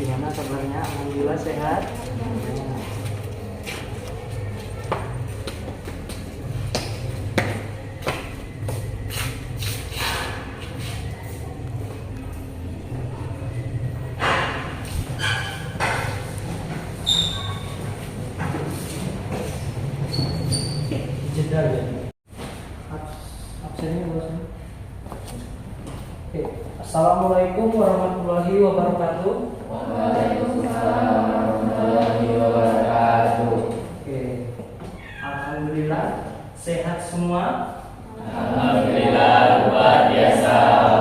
Gimana kabarnya? Alhamdulillah sehat. Jeda ya. Absennya bosan. Oke. Assalamualaikum warahmatullahi wabarakatuh. Waalaikumsalam warahmatullahi wabarakatuh. Oke. Alhamdulillah sehat semua. Alhamdulillah luar biasa.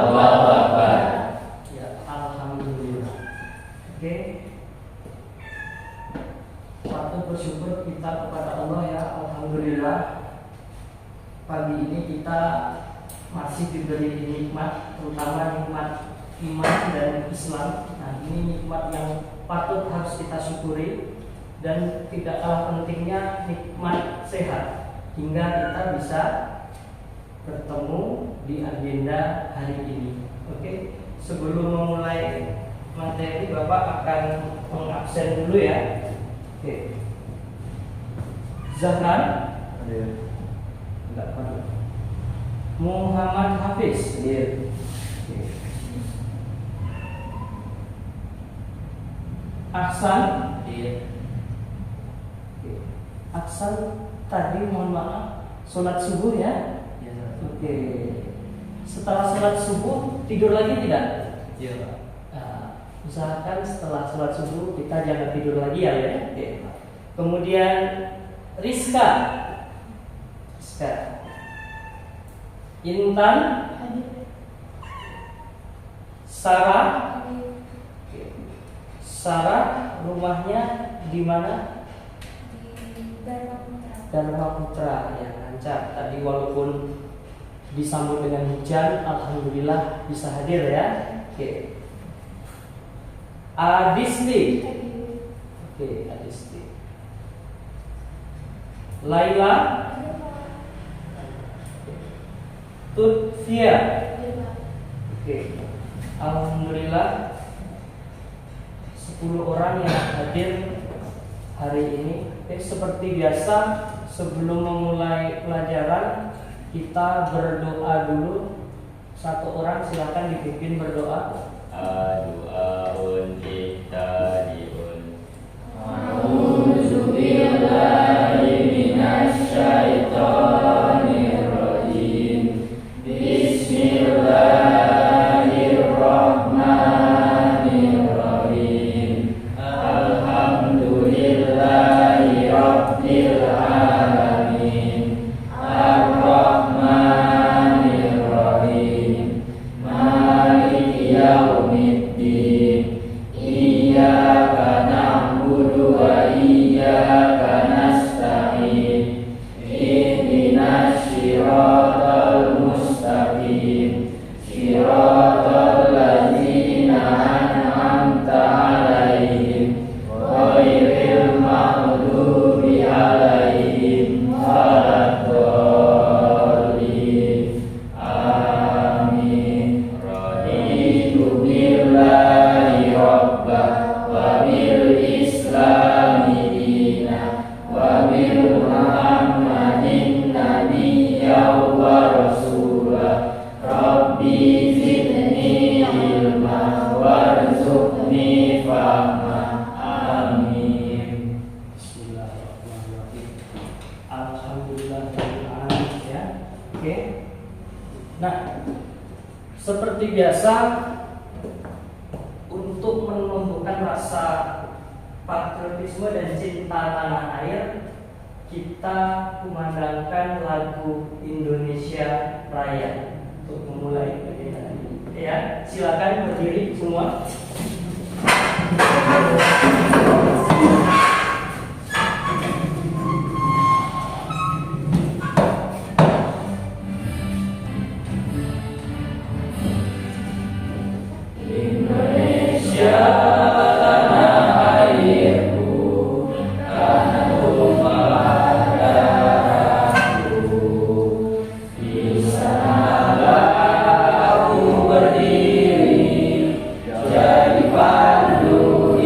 Allahu Akbar. Ya, alhamdulillah. Oke. Patut bersyukur kita kepada Allah ya. Alhamdulillah. Pagi ini kita masih diberi nikmat, terutama nikmat iman dan Islam. Nah, ini nikmat yang patut harus kita syukuri, dan tidak kalah pentingnya nikmat sehat, hingga kita bisa bertemu di agenda hari ini. Oke, sebelum memulai materi, Bapak akan mengabsen dulu ya. Oke, Zahran, enggak perlu. Muhammad Hafiz, Aksan, Aksan tadi mohon maaf sholat subuh ya. Oke. Setelah sholat subuh tidur lagi tidak? Iya, Pak. Nah, usahakan setelah sholat subuh kita jangan tidur lagi ya. Oke. Kemudian Rizka, Intan, Sarah. Sarah rumahnya di mana? Dharma Putra ya, lancar. Tadi walaupun disambut dengan hujan, alhamdulillah bisa hadir ya. Oke. Adisti. Oke, Adisti. Laila. Tutfia. Oke. Alhamdulillah 10 orang yang hadir hari ini. Seperti biasa, sebelum memulai pelajaran kita berdoa dulu. Satu orang silakan dipimpin berdoa. Doaun kita diun. A'udzu billahi minasyaitonir rajim. Bismillahirrahmanirrahim. Alhamdulillahi rabbil alamin. Ar-Rahmanir Rahim. Maliki yaumiddin. Iyyaka na'budu wa iyyaka nasta'in. Ihdinas siratal mustaqim. Siratal ladzina an'amta 'alaihim ghairil maghdubi 'alaihim waladdallin. Amin. Raditu billahi rabbah wa bil islami dina wa bil muhammadin nabiyya wa rasulah. Rabbi zidni ilma warzuqni fahma. Amin. Bismillahirrahmanirrahim. Alhamdulillahirrahmanirrahim ya. Oke. Nah, seperti biasa, untuk menumbuhkan rasa patriotisme dan cinta tanah air, kita kumandangkan lagu Indonesia Raya untuk memulai kegiatan ini. Ya, silakan berdiri semua. Indonesia. Berdiri jadi pandu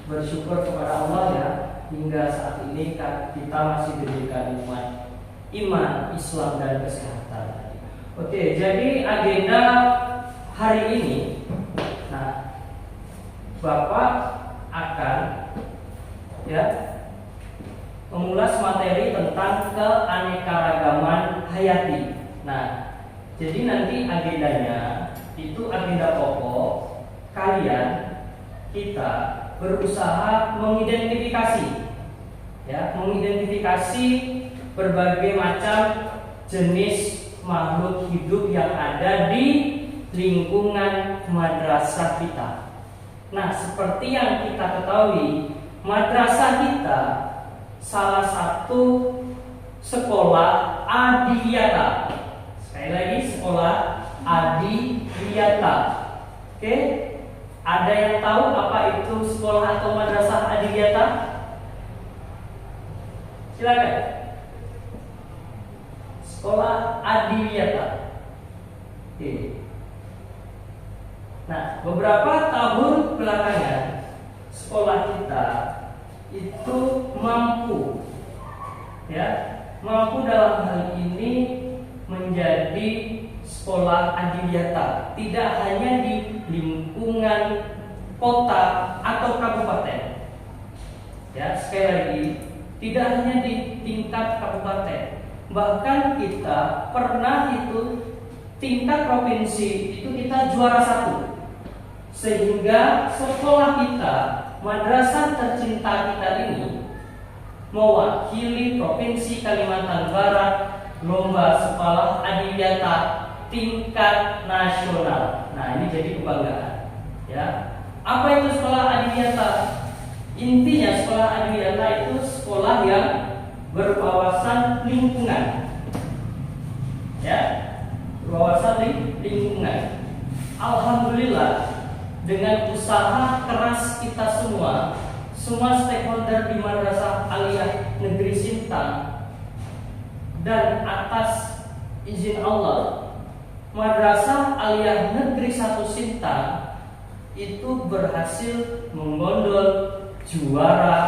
bersyukur kepada Allah ya, hingga saat ini kita masih diberikan nikmat iman, Islam dan kesehatan. Oke, jadi agenda hari ini, nah, Bapak akan ya mengulas materi tentang keanekaragaman hayati. Nah, jadi nanti agendanya itu agenda pokok kalian, kita berusaha mengidentifikasi ya, mengidentifikasi berbagai macam jenis makhluk hidup yang ada di lingkungan madrasah kita. Nah, seperti yang kita ketahui, madrasah kita salah satu sekolah adiyata. Sekali lagi, sekolah adiyata. Oke? Ada yang tahu apa itu sekolah atau madrasah adiyata? Silakan. Sekolah adiyata. Oke. Nah, beberapa tahun belakangan sekolah kita itu mampu dalam hal ini menjadi sekolah adiyata, tidak hanya di lingkungan kota atau kabupaten. Ya, sekali lagi, tidak hanya di tingkat kabupaten, bahkan kita pernah itu tingkat provinsi itu kita juara 1, sehingga sekolah kita, madrasah tercinta kita ini mewakili provinsi Kalimantan Barat lomba sekolah adiyata tingkat nasional. Nah, ini jadi kebanggaan. Ya, apa itu sekolah adiyata? Intinya sekolah adiyata itu sekolah yang berwawasan lingkungan. Ya, berwawasan lingkungan. Alhamdulillah, dengan usaha keras kita semua stakeholder di Madrasah Aliyah Negeri Sintang, dan atas izin Allah, Madrasah Aliyah Negeri 1 Sintang itu berhasil menggondol juara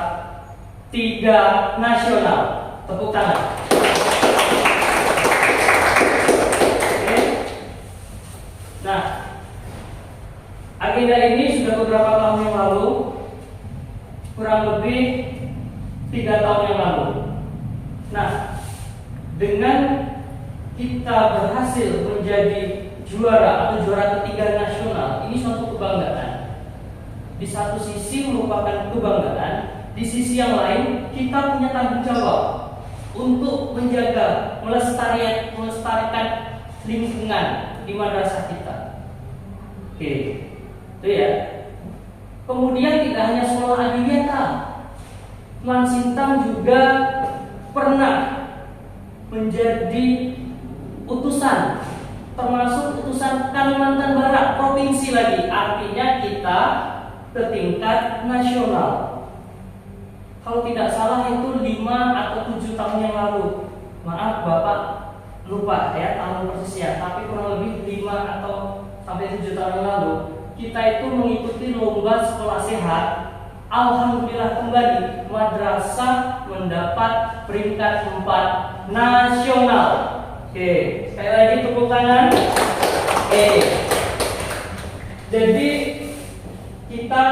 3 nasional. Tepuk tangan. Oke. Nah, agenda ini sudah beberapa tahun yang lalu, kurang lebih 3 tahun yang lalu. Nah, dengan kita berhasil menjadi juara atau juara ketiga nasional, ini suatu kebanggaan. Di satu sisi merupakan kebanggaan, di sisi yang lain kita punya tanggung jawab untuk menjaga, melestarikan lingkungan di madrasah kita. Oke, itu ya. Kemudian tidak hanya sekolah adiyata, Man Sintang juga pernah menjadi utusan, termasuk utusan Kalimantan Barat, provinsi lagi, artinya kita ke tingkat nasional. Kalau tidak salah itu 5 atau 7 tahun yang lalu. Maaf Bapak lupa ya tahun persisnya, tapi kurang lebih 5 atau sampai 7 tahun yang lalu kita itu mengikuti lomba sekolah sehat. Alhamdulillah kembali madrasah mendapat peringkat 4 nasional. Oke, sekali lagi tepuk tangan. Oke. Jadi kita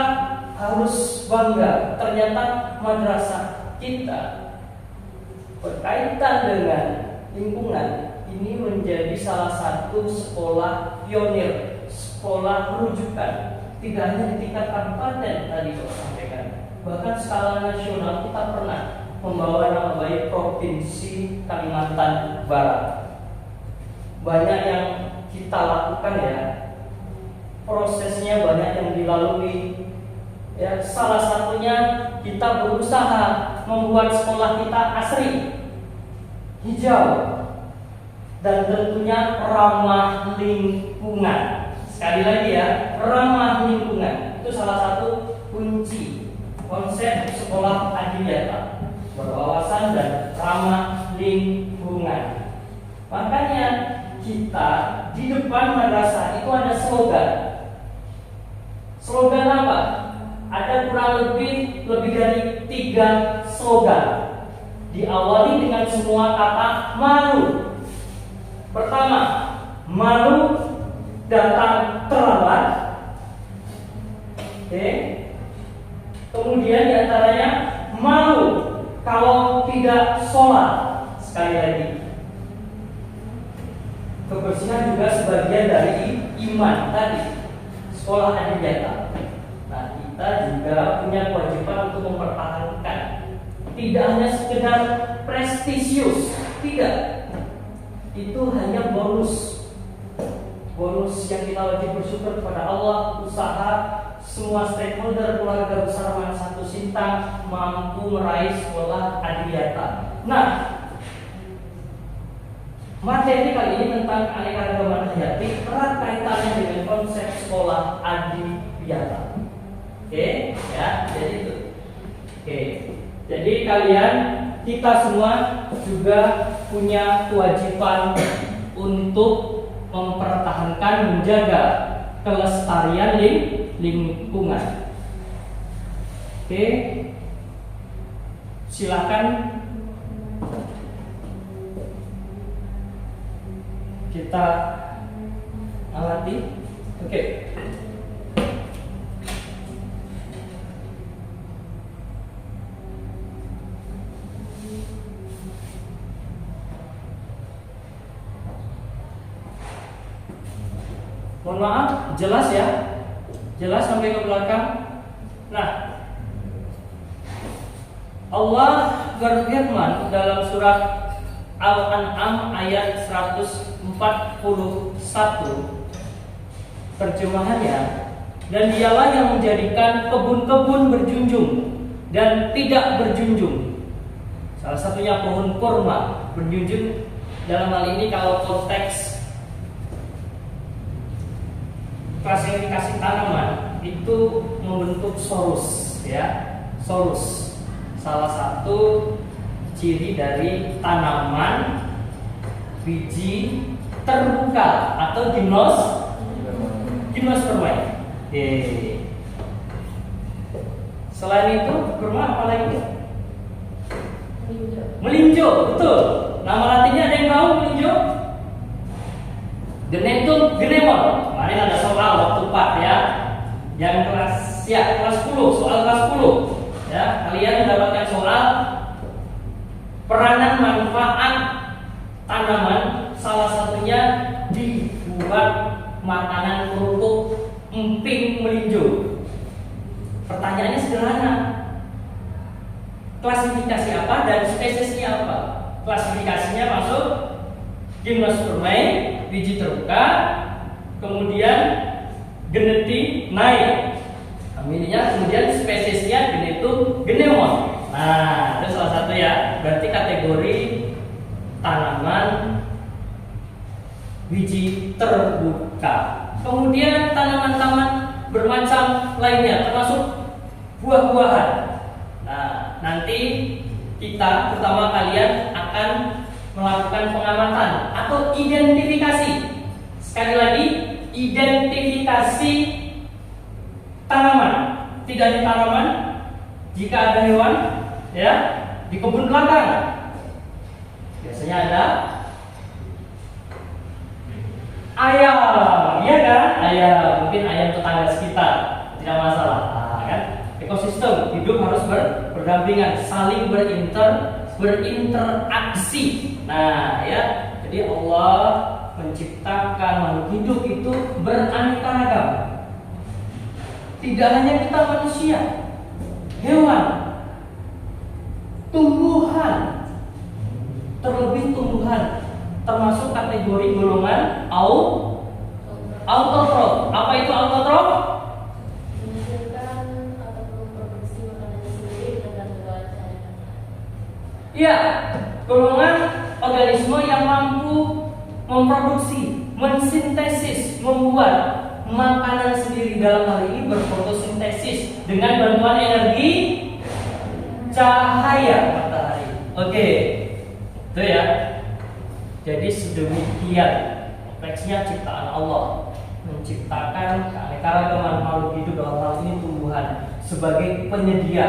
harus bangga, ternyata madrasah kita berkaitan dengan lingkungan ini menjadi salah satu sekolah pionir, sekolah rujukan, tidak hanya di tingkat kabupaten tadi saya sampaikan, bahkan skala nasional kita pernah membawa nama baik provinsi Kalimantan Barat. Banyak yang kita lakukan ya, prosesnya banyak yang dilalui ya, salah satunya kita berusaha membuat sekolah kita asri, hijau, dan tentunya ramah lingkungan. Sekali lagi ya, ramah lingkungan itu salah satu kunci konsep sekolah adiyata, berwawasan dan ramah lingkungan. Makanya kita di depan madrasah itu ada slogan. Slogan apa? ada kurang lebih dari 3 slogan. Diawali dengan semua kata malu. Pertama, malu datang terlambat. Oke. Kemudian diantaranya malu kalau tidak sholat. Sekali lagi, kebersihan juga sebagian dari iman tadi. Sekolah adiyata. Nah, kita juga punya kewajiban untuk mempertahankan. Tidak hanya sekedar prestisius, tidak. Itu hanya bonus yang kita wajib bersyukur kepada Allah. Usaha semua stakeholder keluarga besar Man Satu Sintang mampu meraih sekolah adiyata. Nah, materi kali ini tentang keanekaragaman hayati erat kaitannya dengan konsep sekolah adiyata. Oke, ya, jadi itu. Oke. Jadi kita semua juga punya kewajiban untuk mempertahankan, menjaga kelestarian lingkungan. Oke, silakan kita amati. Oke. Mohon maaf, jelas ya? Jelas sampai ke belakang? Nah, Allah berfirman dalam surat Al-An'am ayat 141, terjemahannya, dan dialah yang menjadikan kebun-kebun berjunjung dan tidak berjunjung. Salah satunya pohon kurma berjunjung. Dalam hal ini kalau konteks klasifikasi tanaman itu membentuk sorus, ya, sorus. Salah satu ciri dari tanaman biji terbuka atau gimnospermae. Selain itu, kurma apa lagi? Melinjo, betul. Nama latinnya ada yang tahu melinjo? Genetum genemon. Kemarin ada soal waktu 4 ya. Yang kelas 10, soal kelas 10. Ya, kalian mendapatkan soal peranan manfaat tanaman, salah satunya dibuat makanan kerupuk emping melinjo. Pertanyaannya sederhana. Klasifikasi apa dan spesiesnya apa? Klasifikasinya masuk gimnospermae, biji terbuka, kemudian geneti naik, familinya, kemudian spesiesnya genetum genemon. Nah, itu salah satu ya. Berarti kategori tanaman biji terbuka. Kemudian tanaman-tanaman bermacam lainnya, termasuk buah-buahan. Nah, nanti kita, terutama kalian, akan melakukan pengamatan atau identifikasi. Sekali lagi, identifikasi tanaman. Tidak ada tanaman jika ada hewan, ya, di kebun belakang. Biasanya ada ayam, iya kan? Ayam, mungkin ayam tetangga sekitar, tidak masalah. Nah, kan? Ekosistem hidup harus berdampingan, saling berinteraksi. Nah, ya, jadi Allah menciptakan makhluk hidup itu beraneka ragam. Tidak hanya kita manusia, hewan, tumbuhan, terlebih tumbuhan, termasuk kategori golongan autotrof. Apa itu autotrof? Ya, golongan organisme yang mampu memproduksi, mensintesis, membuat makanan sendiri, dalam hal ini berfotosintesis dengan bantuan energi cahaya matahari. Oke, itu ya. Jadi sedemikian kompleksnya ciptaan Allah. menciptakan keanekaragaman makhluk hidup dalam hal ini tumbuhan sebagai penyedia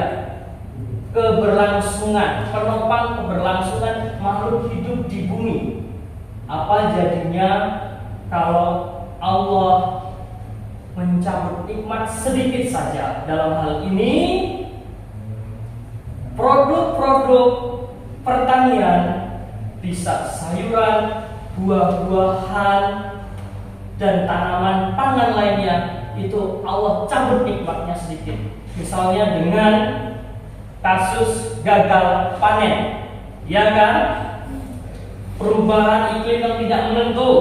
keberlangsungan, penopang keberlangsungan makhluk hidup di bumi. Apa jadinya kalau Allah mencabut nikmat sedikit saja? Dalam hal ini produk-produk pertanian, bisa sayuran, buah-buahan, dan tanaman pangan lainnya, itu Allah cabut nikmatnya sedikit. Misalnya dengan kasus gagal panen, ya kan? Perubahan iklim yang tidak menentu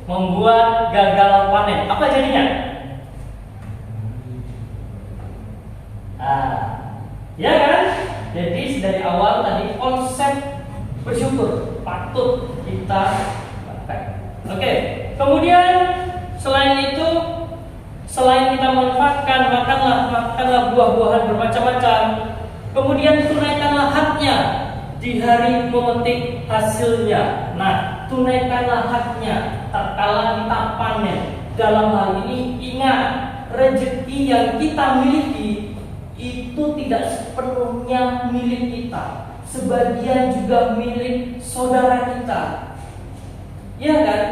membuat gagal panen. Apa jadinya? Ya kan? Jadi dari awal tadi konsep bersyukur patut kita pakai. Oke. Kemudian selain itu, selain kita manfaatkan, makanlah buah-buahan bermacam-macam. Kemudian tunaikanlah haknya di hari memetik hasilnya. Nah, tunaikanlah haknya tatkala kita panen. Dalam hal ini ingat, rezeki yang kita miliki itu tidak sepenuhnya milik kita. Sebagian juga milik saudara kita. Ya kan?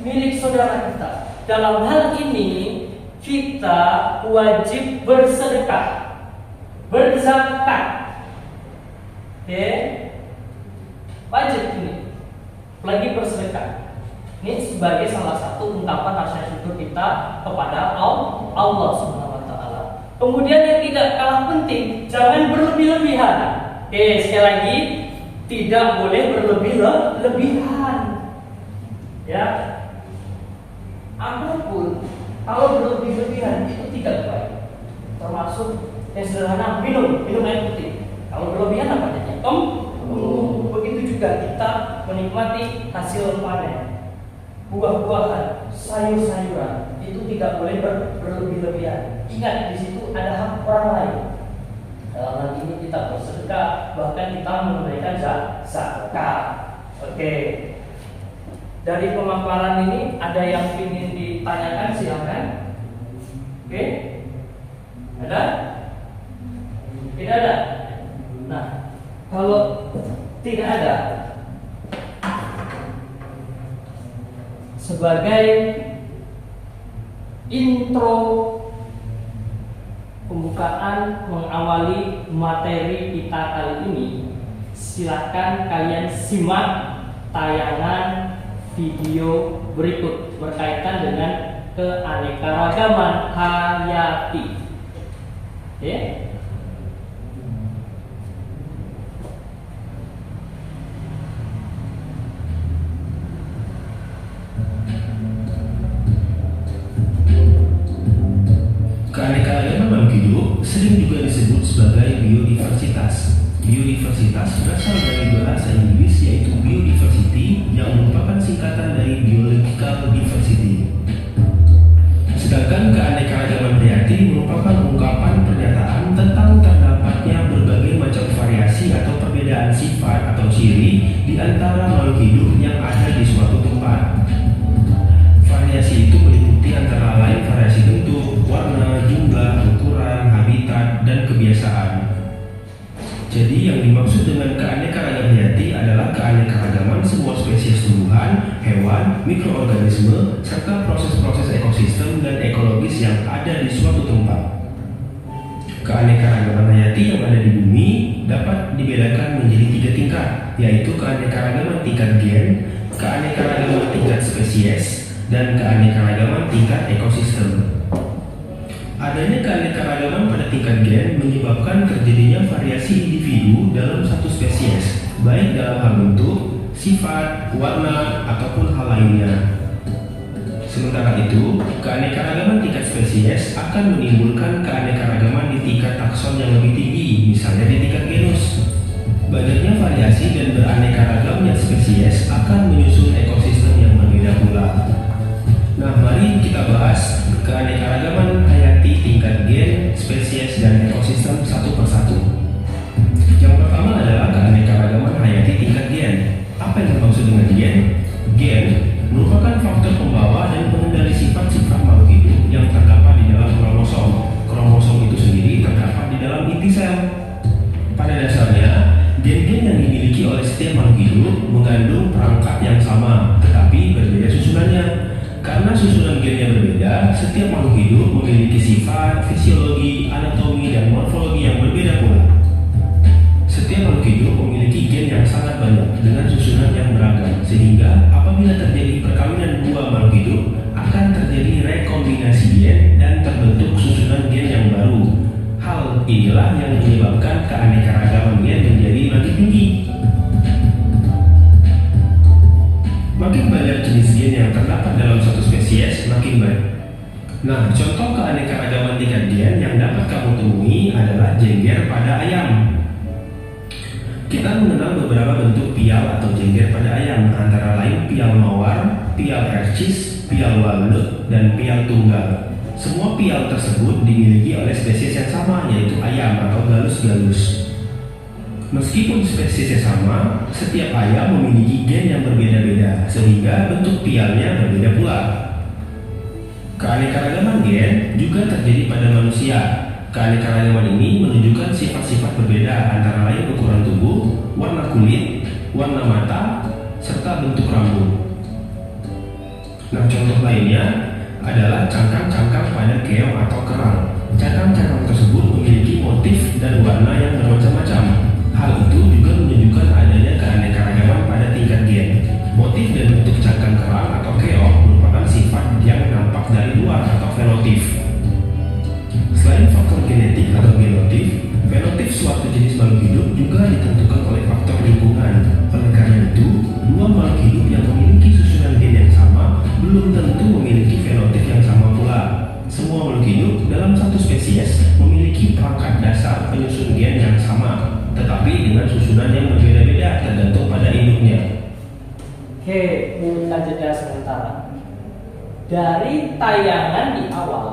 Milik saudara kita. Dalam hal ini kita wajib bersedekah, berzakat. Oke? Wajib ini. Lagi bersedekah. Ini sebagai salah satu ungkapan rasa syukur kita kepada Allah Subhanahu wa taala. Kemudian yang tidak kalah penting, jangan berlebih-lebihan. Oke, sekali lagi, tidak boleh berlebih-lebihan. Ya. Apapun kalau berlebih-lebihan itu tidak baik. Termasuk yang sederhana, minum air putih. Kalau berlebihan apa jadinya? Begitu juga kita menikmati hasil panen, buah-buahan, sayur-sayuran, itu tidak boleh berlebih-lebihan. Ingat, di situ ada hak orang lain. Dalam hal ini kita bersedekah, bahkan kita menunaikan zakat. Oke. Dari pemaparan ini ada yang ingin ditanyakan, silakan. Oke? Ada? Tidak ada. Nah, kalau tidak ada, sebagai intro pembukaan mengawali materi kita kali ini, silakan kalian simak tayangan video berikut berkaitan dengan keanekaragaman hayati. Oke? Keanekaragaman makhluk hidup sering juga disebut sebagai biodiversitas. Biodiversitas berasal dari bahasa Inggris yaitu biodiversity yang merupakan singkatan dari biological diversity. Sedangkan keanekaragaman hayati merupakan ungkapan pernyataan tentang terdapatnya berbagai macam variasi atau perbedaan sifat atau ciri di antara makhluk hidup yang ada di suatu tempat. Variasi itu meliputi antara lain variasi bentuk, warna, jumlah, ukuran, habitat, dan kebiasaan. Jadi yang dimaksud dengan keanekaragaman hayati adalah keanekaragaman semua spesies tumbuhan, hewan, mikroorganisme, serta proses-proses ekosistem dan ekologis yang ada di suatu tempat. Keanekaragaman hayati yang ada di bumi dapat dibedakan menjadi 3 tingkat, yaitu keanekaragaman tingkat gen, keanekaragaman tingkat spesies, dan keanekaragaman tingkat ekosistem. Adanya keanekaragaman pada tingkat gen menyebabkan terjadinya variasi individu dalam satu spesies, baik dalam hal bentuk, sifat, warna, ataupun hal lainnya. Sementara itu, keanekaragaman tingkat spesies akan menimbulkan keanekaragaman di tingkat takson yang lebih tinggi, misalnya di tingkat genus. Banyaknya variasi dan beraneka-ragamnya spesies akan menyusun ekosistem yang berbeda pula. Nah, mari kita bahas keanekaragaman hayati tingkat gen, spesies, dan ekosistem satu persatu. Yang pertama adalah keanekaragaman hayati tingkat gen. Apa yang dimaksud dengan gen? Gen merupakan faktor pembawa dan pengendali sifat-sifat Pada dasarnya, gen-gen yang dimiliki oleh setiap makhluk hidup mengandung perangkat yang sama, tetapi berbeda susunannya. Karena susunan gennya berbeda, setiap makhluk hidup memiliki sifat, fisiologi, anatomi, dan morfologi yang berbeda pula. Setiap makhluk hidup memiliki gen yang sangat banyak dengan susunan yang beragam, sehingga apabila terjadi perkawinan dua makhluk hidup, akan terjadi rekombinasi gen dan terbentuk susunan gen yang baru. Hal inilah yang menyebabkan keanekaragaman gen menjadi makin tinggi. Makin banyak jenis gen yang terdapat dalam suatu spesies, makin baik. Nah, contoh keanekaragaman tingkat gen yang dapat kamu temui adalah jengger pada ayam. Kita mengenal beberapa bentuk pial atau jengger pada ayam, antara lain pial mawar, pial hercis, pial walut, dan pial tunggal. Semua pial tersebut dimiliki oleh spesies yang sama, yaitu ayam atau galus-galus. Meskipun spesiesnya sama, setiap ayam memiliki gen yang berbeda-beda, sehingga bentuk pialnya berbeda pula. Keanekaragaman gen juga terjadi pada manusia. Keanekaragaman ini menunjukkan sifat-sifat berbeda, antara lain ukuran tubuh, warna kulit, warna mata, serta bentuk rambut. Nah, contoh lainnya adalah cangkang-cangkang pada keong atau kerang. Cangkang-cangkang tersebut memiliki motif dan warna yang bermacam-macam. Hal itu juga menunjukkan adanya keanekaragaman pada tingkat gen. Motif dan bentuk cangkang kerang atau keong merupakan sifat yang nampak dari luar atau fenotip. Selain faktor genetik atau genotip, fenotip suatu jenis makhluk hidup juga ditentukan oleh faktor lingkungan. Oleh karena itu, dua makhluk hidup yang memiliki susunan gen yang sama belum tentu memiliki fenotip yang sama pula. Semua makhluk hidup dalam satu spesies memiliki perangkat dasar penyusun gen yang sama, tetapi dengan susunan yang berbeda-beda tergantung pada induknya. Oke, kita jeda sebentar. Dari tayangan di awal,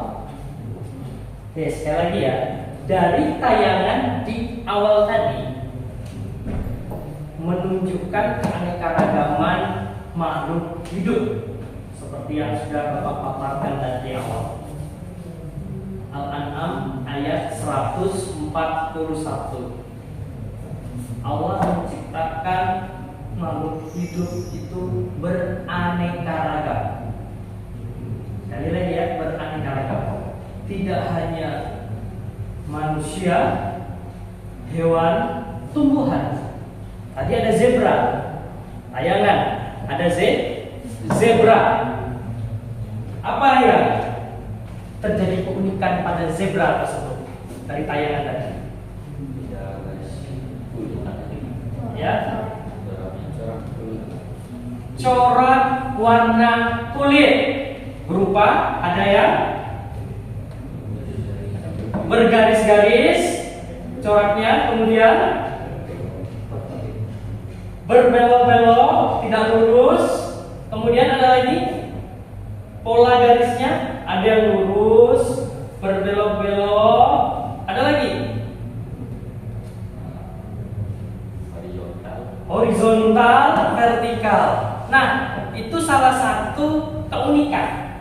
oke, sekali lagi ya. Dari tayangan di awal tadi menunjukkan keanekaragaman makhluk hidup seperti yang sudah Bapak paparkan tadi di awal. Al-An'am ayat 141. Allah menciptakan makhluk hidup itu beraneka ragam. Sekali lagi ya, beraneka ragam. Tidak hanya manusia, hewan, tumbuhan. Tadi ada zebra, tayangan ada zebra. Apa yang terjadi keunikan pada zebra tersebut dari tayangan tadi? Ya, corak warna kulit berupa ada yang bergaris-garis coraknya, kemudian berbelok-belok, tidak lurus, kemudian ada lagi pola garisnya, ada yang lurus, berbelok-belok, ada lagi horizontal, vertikal. Nah, itu salah satu keunikan.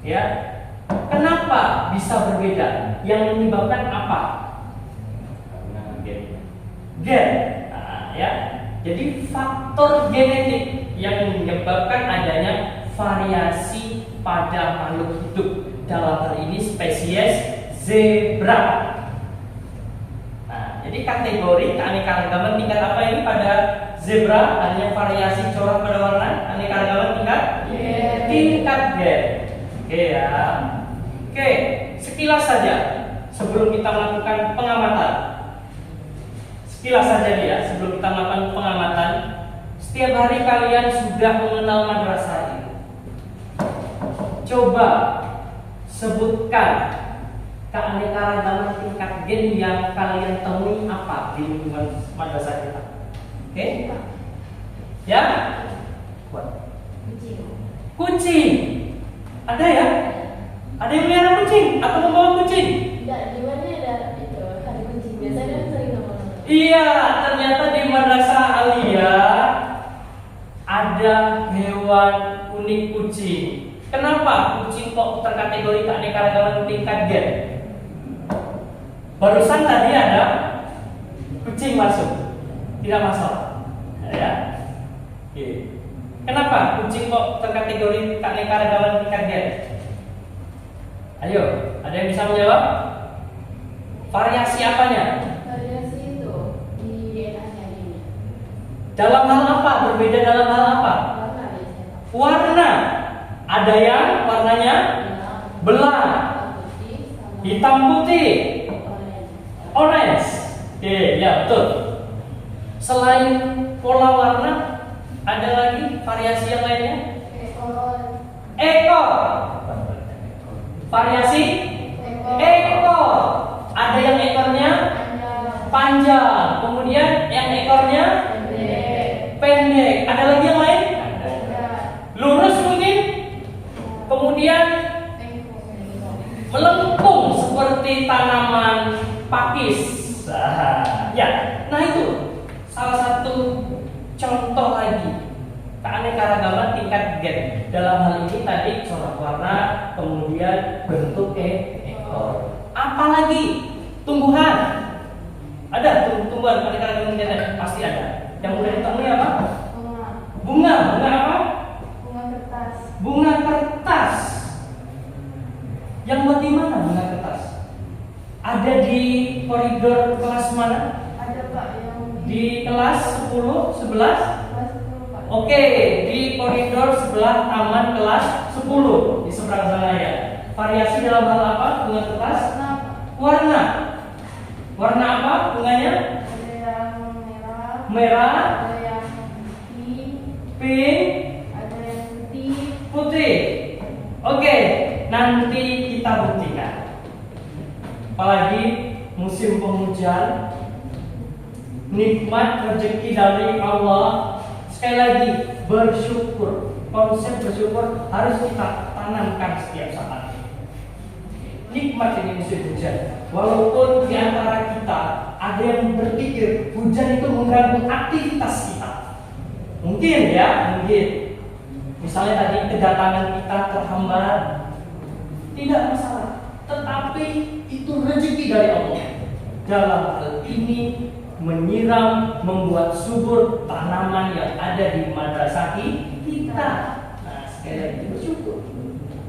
Ya, kenapa bisa berbeda? Yang menyebabkan apa? Karena Gen. Nah, ya. Jadi faktor genetik yang menyebabkan adanya variasi pada makhluk hidup, dalam hal ini spesies zebra. Jadi kategori keanekaragaman tingkat apa ini pada zebra? Adanya variasi corak pada warna, keanekaragaman tingkat tingkat gen. Oke ya. Oke, sekilas saja sebelum kita melakukan pengamatan. Sekilas saja nih ya, sebelum kita melakukan pengamatan, setiap hari kalian sudah mengenal madrasah ini. Coba sebutkan keanekaragaman tingkat gen yang kalian temui apa di lingkungan madrasah kita. Oke? Ya? Kucing. Ada ya? Ada yang melihara kucing atau membawa kucing? Tidak, di mana ada kucing. Biasanya kan sering ngomong. Iya, ternyata di madrasah Aliyah ada hewan unik kucing. Kenapa kucing kok terkategori keanekaragaman tingkat gen? Barusan tadi ada kucing masuk, tidak masalah, ya. Oke. Kenapa kucing kok terkategori keanekaragaman tingkat gen? Ayo, ada yang bisa menjawab? Variasi apanya? Variasi itu di DNA-nya ini. Dalam hal apa? Berbeda dalam hal apa? Warna biasanya. Warna. Ada yang warnanya belang, Putih sama hitam putih, orange. orange. Oke, ya betul. Selain pola warna, ada lagi variasi yang lainnya? Ekor. Ekor. Variasi ekor. Ada yang ekornya panjang, kemudian yang ekornya pendek. Ada lagi yang lain? Lurus mungkin, kemudian melengkung seperti tanaman pakis. Ya, nah itu salah satu contoh lagi keanekaragaman tingkat gen. Dalam hal ini tadi corak warna, kemudian bentuk ekor. Apalagi tumbuhan. Ada tumbuhan keanekaragaman gen pasti ada. Yang mudah ditemui apa? Bunga. Bunga apa? Bunga kertas. Bunga kertas. Yang bagaimana bunga kertas? Ada di koridor kelas mana? Ada Pak yang Di kelas 10, 11? kelas 10 Pak. Oke, di koridor sebelah taman kelas 10 di seberang sana ya. Variasi dalam hal apa bunga kertas? Warna Pak. Warna. Warna apa bunganya? Ada yang merah. Merah, Ada yang pink. pink, Ada yang putih. putih. Oke, nanti kita buktikan. Apalagi musim penghujan, nikmat rezeki dari Allah. Sekali lagi bersyukur. Konsep bersyukur harus kita tanamkan setiap saat. Nikmat ini musim hujan. Walaupun di antara kita ada yang berpikir hujan itu mengganggu aktivitas kita. Mungkin ya, mungkin. Misalnya tadi kedatangan kita terhambat, tidak masalah. Tetapi itu rezeki dari Allah. Dalam hal ini menyiram, membuat subur tanaman yang ada di madrasah kita. Nah, sekali lagi bersyukur.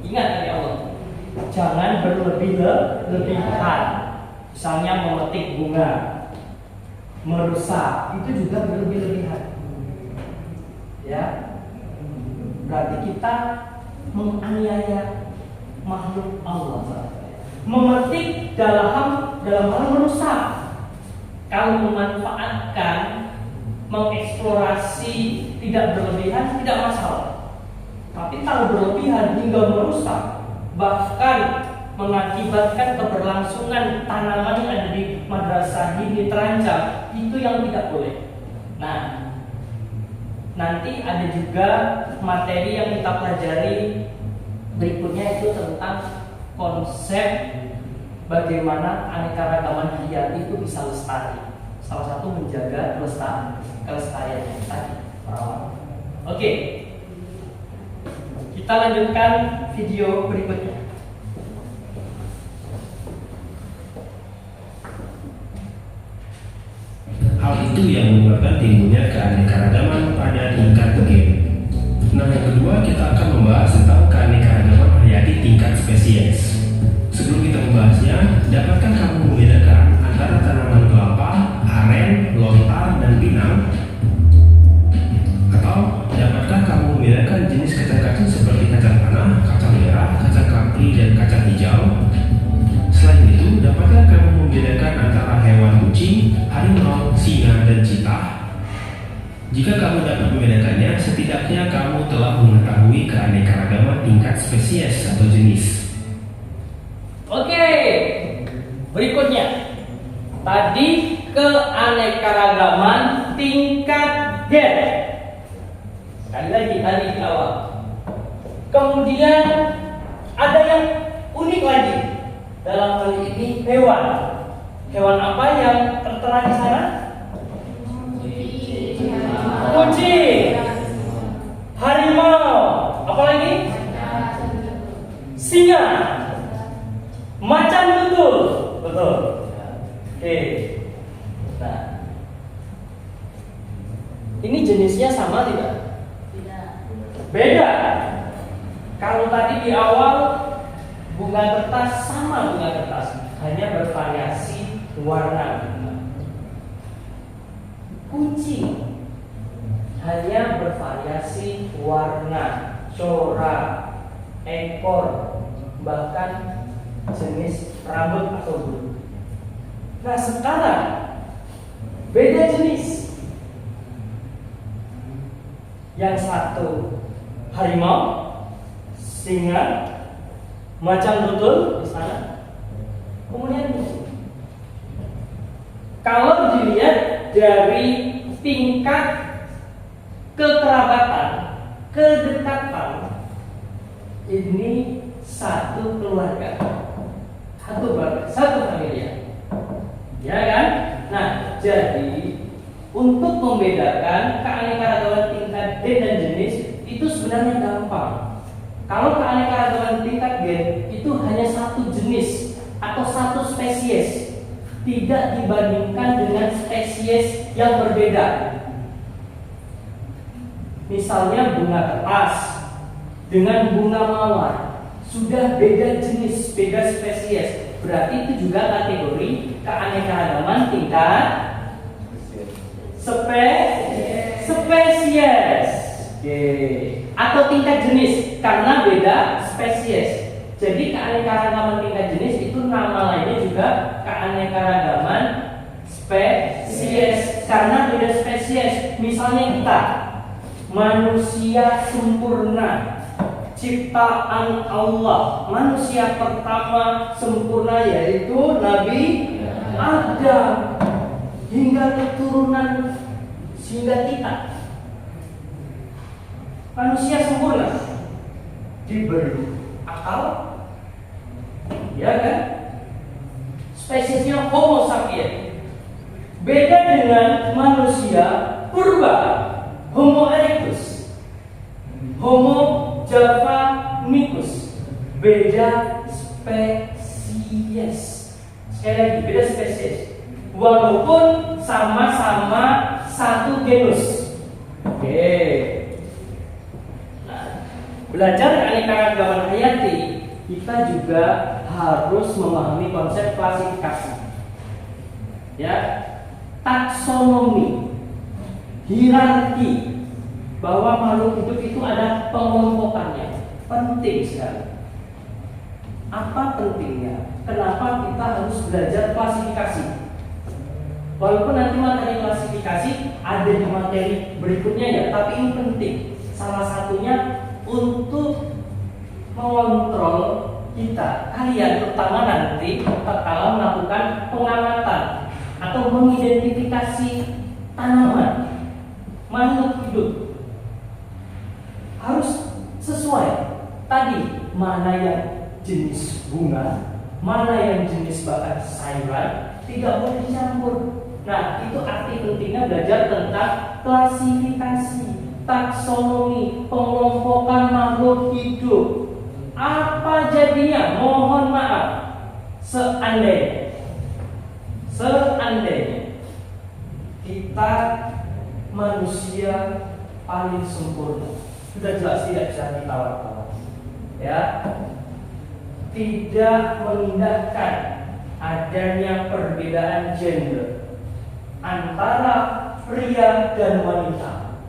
Ingat dari Allah, jangan berlebihan. Misalnya memetik bunga, merusak, itu juga berlebihan. Ya, berarti kita menganiaya makhluk Allah. Memetik dalam hal merusak. Kalau memanfaatkan, mengeksplorasi tidak berlebihan tidak masalah. Tapi kalau berlebihan hingga merusak, bahkan mengakibatkan keberlangsungan tanaman yang ada di madrasah ini terancam, itu yang tidak boleh. Nah, nanti ada juga materi yang kita pelajari berikutnya itu tentang konsep bagaimana aneka-ragaman hayati itu bisa lestari. Salah satu menjaga kelestarian tadi. Oke. Kita lanjutkan video berikutnya. Hal itu yang menyebabkan timbulnya keanekaragaman pada tingkat gen. Nah, yang kedua kita akan membahas tentang keanekaragaman hayati tingkat spesies. Sebelum kita membahasnya, dapatkah kamu membedakan antara tanaman kelapa, aren, lontar, dan pinang? Atau dapatkah kamu membedakan jenis kacang-kacang seperti kacang tanah, kacang merah, kacang kapri, dan kacang hijau? Selain itu, dapatkah kamu membedakan antara hewan kucing, harimau, singa, dan cheetah? Jika kamu dapat membedakannya, setidaknya kamu telah mengetahui keanekaragaman tingkat spesies atau jenis. Oke, berikutnya tadi keanekaragaman tingkat gen. Sekali lagi tadi di awal. Kemudian ada yang unik lagi dalam hal ini hewan. Hewan apa yang tertera di sana? Kucing, harimau, apa lagi? Singa. Macan betul. Nah, ini jenisnya sama tidak? Tidak. Beda. Kalau tadi di awal bunga kertas sama bunga kertas, hanya bervariasi warna. Kucing hanya bervariasi warna, corak, ekor, bahkan jenis rambut atau bulu. Nah sekarang beda jenis. Yang satu harimau, singa, macan tutul di sana. Kemudian kucing. Kalau dilihat dari tingkat kekerabatan, kedekatan, ini satu keluarga, satu familia, ya kan? Nah, jadi untuk membedakan keanekaragaman tingkat gen dan jenis itu sebenarnya gampang. Kalau keanekaragaman tingkat gen itu hanya satu jenis atau satu spesies, tidak dibandingkan dengan spesies yang berbeda. Misalnya bunga kertas dengan bunga mawar, sudah beda jenis, beda spesies. Berarti itu juga kategori keanekaragaman tingkat spesies. Oke. Atau tingkat jenis karena beda spesies. Jadi keanekaragaman tingkat jenis itu nama lainnya juga keanekaragaman spesies karena beda spesies. Misalnya kita manusia sempurna, ciptaan Allah, manusia pertama sempurna yaitu Nabi Adam, hingga keturunan sehingga kita manusia sempurna, diberi akal, ya kan? Spesiesnya Homo sapiens. Beda dengan manusia purba, Homo erectus, Homo javanicus. Beda spesies. Sekali lagi, beda spesies. Walaupun sama-sama satu genus. Oke. Belajar keanekaragaman hayati, kita juga harus memahami konsep klasifikasi, ya, taksonomi, hierarki, bahwa makhluk hidup itu ada pengelompokannya, penting sekali. Apa pentingnya? Kenapa kita harus belajar klasifikasi? Walaupun nanti materi klasifikasi ada di materi berikutnya ya, tapi ini penting. Salah satunya untuk mengontrol kita, kalian terutama nanti kalau melakukan pengamatan atau mengidentifikasi tanaman, makhluk hidup, harus sesuai tadi mana yang jenis bunga, mana yang jenis bahkan sayuran, tidak boleh dicampur. Nah, itu arti pentingnya belajar tentang klasifikasi, taksonomi, pengelompokan makhluk hidup. Apa jadinya? Mohon maaf, seandainya kita manusia paling sempurna, sudah jelas tidak bisa ditawar-tawar, ya, tidak mengindahkan adanya perbedaan gender antara pria dan wanita.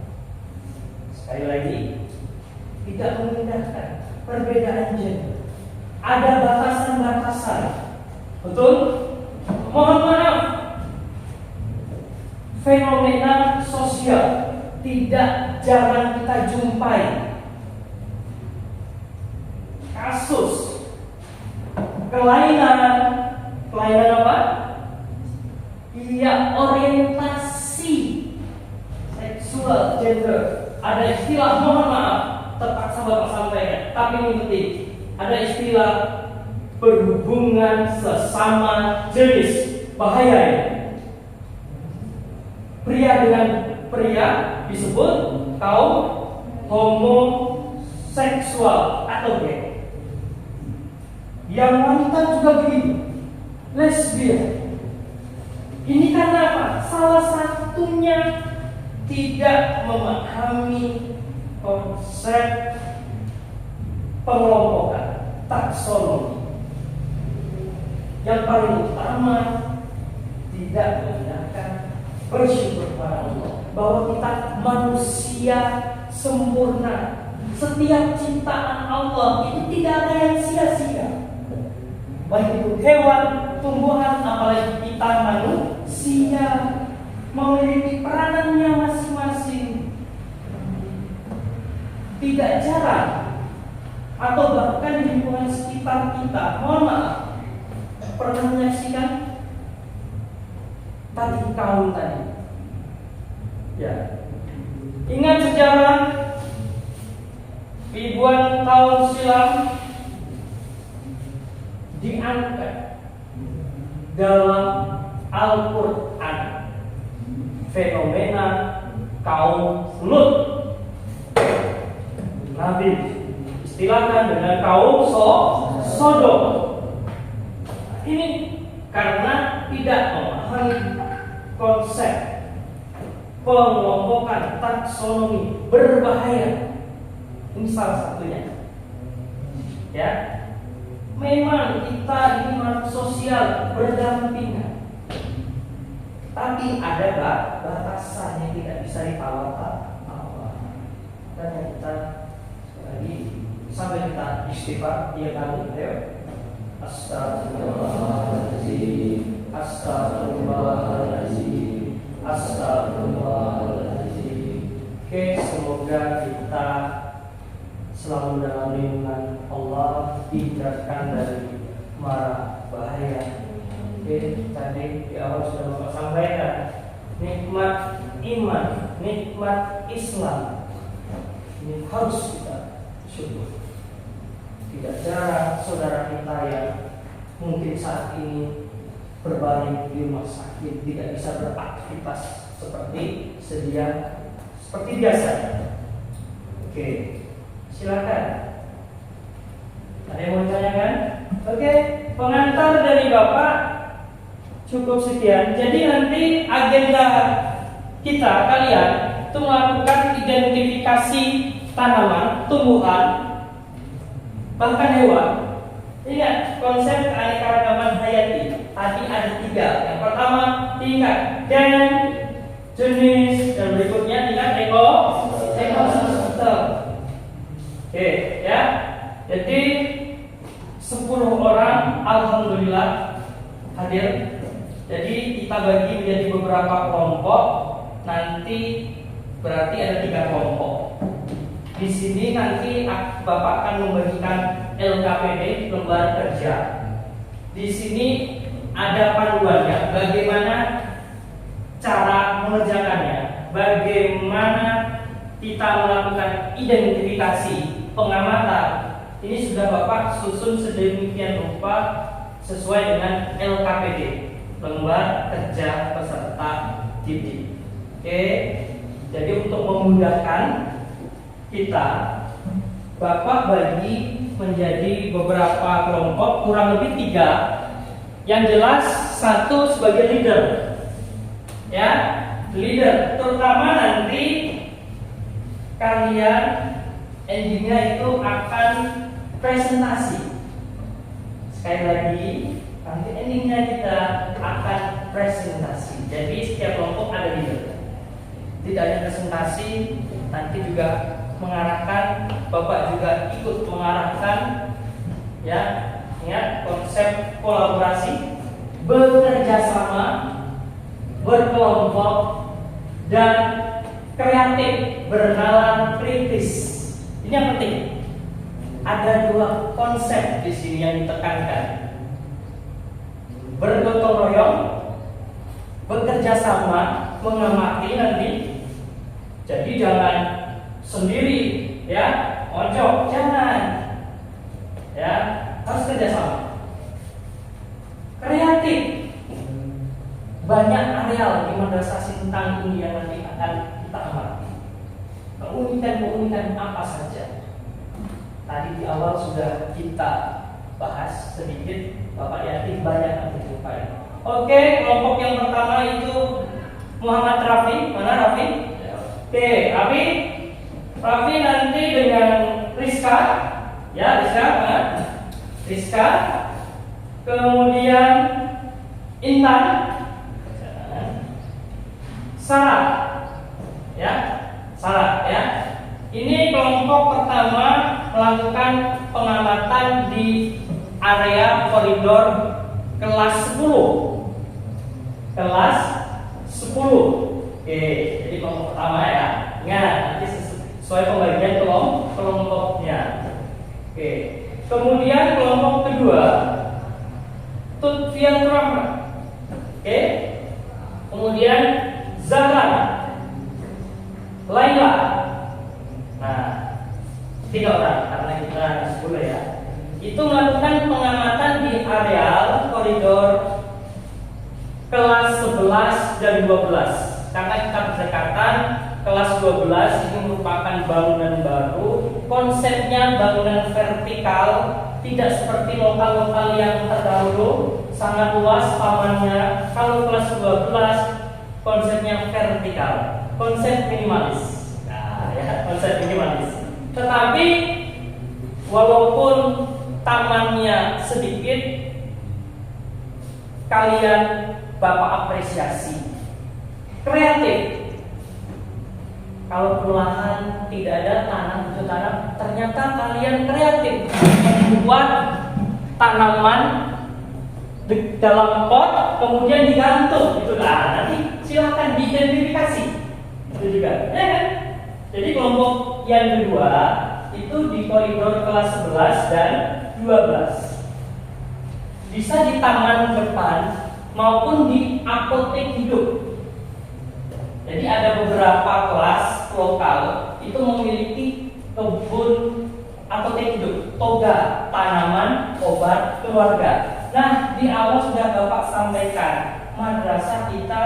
Sekali lagi, tidak mengindahkan perbedaan gender. Ada batasan-batasan. Betul? Mohon maaf, fenomena sosial tidak jarang kita jumpai. Kasus kelainan apa? Iya, orientasi seksual, gender. Ada istilah, mohon maaf, terpaksa Bapak sampaikan, tapi ini penting. Ada istilah berhubungan sesama jenis, bahaya ini. Pria dengan pria disebut kaum homoseksual atau gay. Yang wanita juga begitu, lesbian. Ini karena apa? Salah satunya tidak memahami konsep pengelompokan, taksonomi. Yang paling utama, tidak menggunakan bersyukur kepada Allah bahwa kita manusia sempurna. Setiap ciptaan Allah itu tidak ada yang sia-sia. Baik itu hewan, tumbuhan, apalagi kita manusia, memiliki peranannya masing-masing. Tidak jarang atau bahkan di lingkungan sekitar kita, mohon maaf, pernah menyaksikan tadi kaum tadi, ya, ingat sejarah ribuan tahun silam diangkat dalam Al-Quran fenomena kaum Lut. Nabi istilahkan dengan kaum Sodom. Ini karena tidak memahami konsep pengelompokan taksonomi berbahaya. Ini salah satunya. Ya, memang kita ini makhluk sosial berdampingan, tapi ada batasan yang tidak bisa ditawar. Makanya kita lagi sampai kita istighfar, ya kami, ayo. Astagfirullahaladzim, astagfirullahaladzim, astagfirullahaladzim. Oke, semoga kita selalu dalam lindungan Allah, dihindarkan dari mara bahaya. Oke, tadi di awal sudah Bapak sampaikan nikmat iman, nikmat Islam ini harus kita syukur. Tidak jarang saudara kita yang mungkin saat ini berbaring di rumah sakit, tidak bisa beraktivitas seperti biasa. Oke, silakan. Ada yang mau ditanyakan? Oke, pengantar dari Bapak cukup sekian. Jadi nanti agenda kita kalian itu melakukan identifikasi tanaman, tumbuhan, bahkan hewan. Ingat konsep keanekaragaman hayati. Tadi ada 3. Yang pertama tingkat gen, jenis, dan berikutnya tingkat ekosistem. Oke, ya. Jadi 10 orang alhamdulillah hadir. Jadi kita bagi menjadi beberapa kelompok. Nanti berarti ada 3 kelompok. Di sini nanti Bapak akan membagikan LKPD, lembar kerja. Di sini ada panduannya, bagaimana cara mengerjakannya, bagaimana kita melakukan identifikasi, pengamatan. Ini sudah Bapak susun sedemikian rupa sesuai dengan LKPD, lembar kerja peserta didik. Oke, jadi untuk memudahkan kita, Bapak bagi menjadi beberapa kelompok, kurang lebih 3. Yang jelas 1 sebagai leader, ya, leader. Terutama nanti kalian endingnya itu akan presentasi. Sekali lagi, nanti endingnya kita akan presentasi. Jadi setiap kelompok ada leader. Tidak hanya presentasi, nanti juga mengarahkan, Bapak juga ikut mengarahkan, ya. Ingat konsep kolaborasi, bekerja sama, berkelompok, dan kreatif, bernalar kritis. Ini yang penting. Ada 2 konsep di sini yang ditekankan: bergotong royong, bekerja sama, mengamati nanti. Jadi jangan sendiri, ya, ojok, jangan, ya, harus kerjasama. Kreatif, banyak areal di madrasah tentang ini yang nanti akan kita amati. Keunikan apa saja? Tadi di awal sudah kita bahas sedikit, Bapak Yati banyak yang dijumpai. Oke, kelompok yang pertama Muhammad Rafi, mana Rafi? Oke, Rafi nanti dengan Rizka, ya Rizka, mana? Rizka, kemudian Intan, Sarah, ya, Sarah, ya. Ini kelompok pertama melakukan pengamatan di area koridor kelas 10. Kelas 10. Oke, jadi kelompok pertama ya. Ingat, nanti sesuai pembagian kelompoknya. Oke. Kemudian kelompok kedua Tutfian Rahman. Oke. Kemudian Zahra, Laila. Nah, 3 orang karena kita 10 ya. Itu melakukan pengamatan di areal koridor kelas 11 dan 12. Karena kita berdekatan, kelas 12 ini merupakan bangunan baru. Konsepnya bangunan vertikal, tidak seperti lokal-lokal yang terdahulu sangat luas pamannya. Kalau kelas 12 konsepnya vertikal, konsep minimalis. Nah, ya, konsep minimalis. Tetapi walaupun tamannya sedikit, kalian Bapak apresiasi kreatif. Kalau perlahan tidak ada tanam itu tanam, ternyata kalian kreatif membuat tanaman di dalam pot kemudian digantung itu. Nah, nanti silakan diidentifikasi itu juga, ya kan? Jadi kelompok yang kedua itu di koridor kelas 11 dan 12. Bisa di taman depan maupun di apotek hidup. Jadi ada beberapa kelas lokal itu memiliki kebun apotek hidup, toga, tanaman, obat keluarga. Nah, di awal sudah Bapak sampaikan, madrasah kita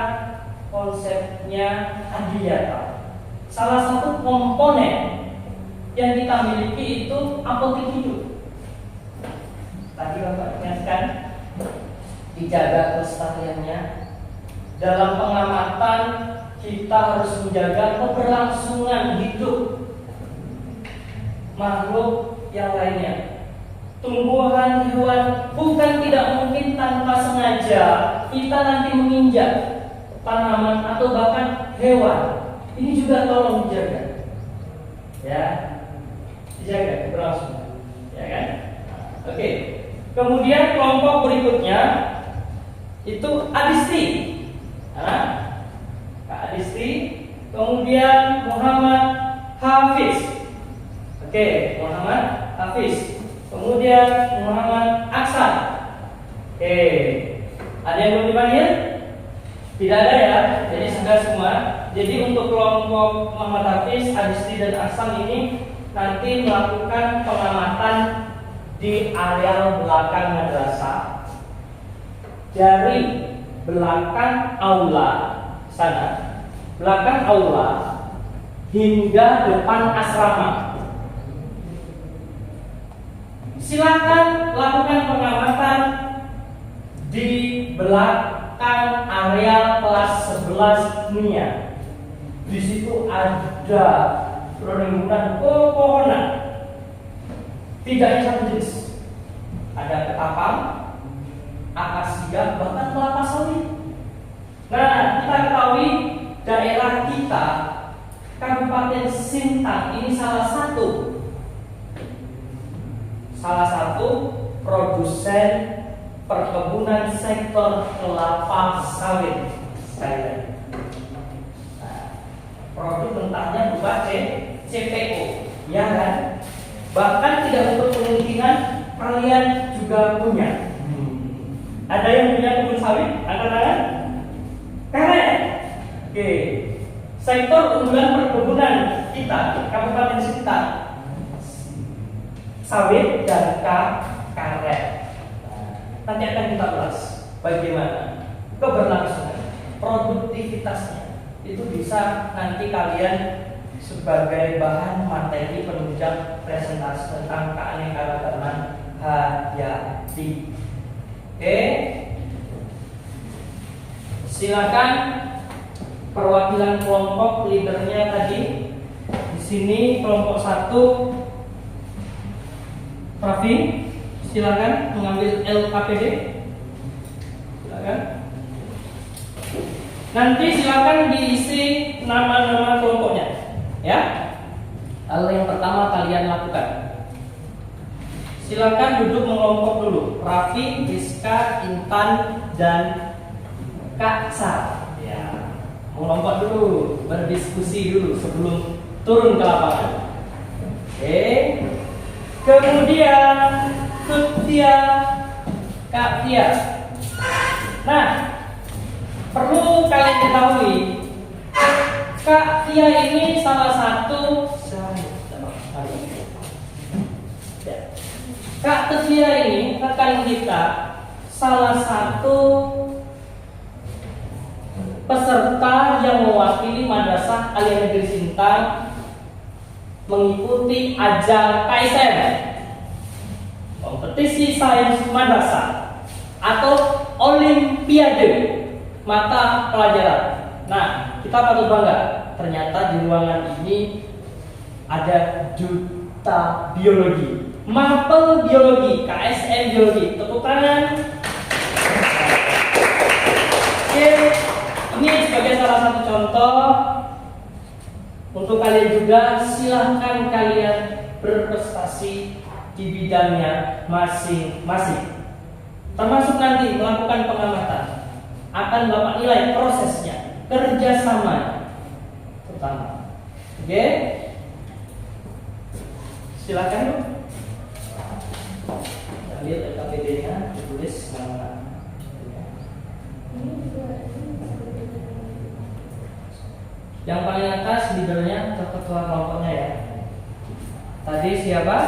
konsepnya hadiah. Salah satu komponen yang kita miliki itu apotek hidup. Tadi Bapak ingatkan, dijaga kelestariannya. Dalam pengamatan kita harus menjaga keberlangsungan hidup makhluk yang lainnya. Tumbuhan, hewan bukan tidak mungkin tanpa sengaja kita nanti menginjak tanaman atau bahkan hewan. Ini juga tolong dijaga, ya, dijaga keberlangsungan, ya kan? Oke. Kemudian kelompok berikutnya itu Adisti, nah, Kak Adisti. Kemudian Muhammad Hafiz, oke, Muhammad Hafiz. Kemudian Muhammad Aksan, oke. Ada yang belum dipanggil? Tidak ada ya, jadi sudah semua. Jadi untuk kelompok Muhammad Hafiz, Adisti dan Aksan ini nanti melakukan pengamatan di area belakang madrasah, dari belakang aula sana, belakang aula hingga depan asrama. Silakan lakukan pengamatan di belakang area kelas 11 dunia. Di situ ada perkebunan pepohonan, tidak satu jenis. Ada ketapang, akasia, bahkan kelapa sawit. Nah, kita ketahui daerah kita, Kabupaten Sintang ini salah satu produsen perkebunan sektor kelapa sawit. Sekali lagi, produk mentahnya berupa CPO, ya kan? Bahkan tidak untuk kemungkinan kalian juga punya. Ada yang punya kebun sawit? Angkat tangan. Keren. Oke. Sektor unggulan perkebunan kita Kabupaten Sintang, sawit dan karet. Nanti akan kita bahas bagaimana keberlangsungan, produktivitasnya. Itu bisa nanti kalian sebagai bahan materi penunjang presentasi tentang keanekaragaman hayati. Oke, silakan perwakilan kelompok leadernya tadi. Di sini kelompok 1 Raffi, silakan mengambil LKPD. Silakan. Nanti silakan diisi nama-nama kelompoknya, ya. Hal yang pertama kalian lakukan. Silakan duduk mengelompok dulu. Raffi, Rizka, Intan, dan Kak Sar. Ya, mengelompok dulu, berdiskusi dulu sebelum turun ke lapangan. Oke. Kemudian Tia, Kak Tia. Nah, perlu kalian ketahui, Kak Tia ini salah satu Kak Tia ini rekan kita, salah satu peserta yang mewakili Madrasah Aliyah Negeri Sintang mengikuti ajang KSM, kompetisi sains madrasah atau olimpiade mata pelajaran. Nah, kita patut bangga. Ternyata di ruangan ini ada duta biologi, mapel biologi, KSM biologi. Tepuk tangan. Oke, ini sebagai salah satu contoh. Untuk kalian juga, silahkan kalian berprestasi di bidangnya masing-masing. Termasuk nanti melakukan pengamatan. Akan Bapak nilai prosesnya, kerjasama terutama. Oke? Silakan. Lihat LKPD-nya, ditulis nama. Yang paling atas leadernya atau ketua kelompoknya ya. Tadi siapa?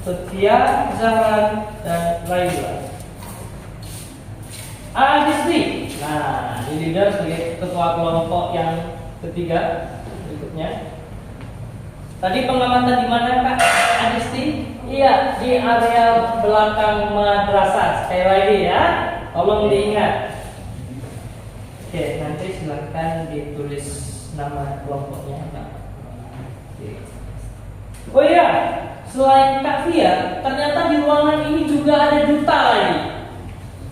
Setia, Zahran, dan Laila. Adisti. Nah, ini leader sebagai ketua kelompok yang ketiga berikutnya. Tadi pengamatan di mana Kak Adisti? Iya, di area belakang madrasah. Sekali lagi ya, tolong diingat. Oke, nanti silakan ditulis nama kelompoknya. Oh iya, selain Kak Fia, ternyata di ruangan ini juga ada duta lagi.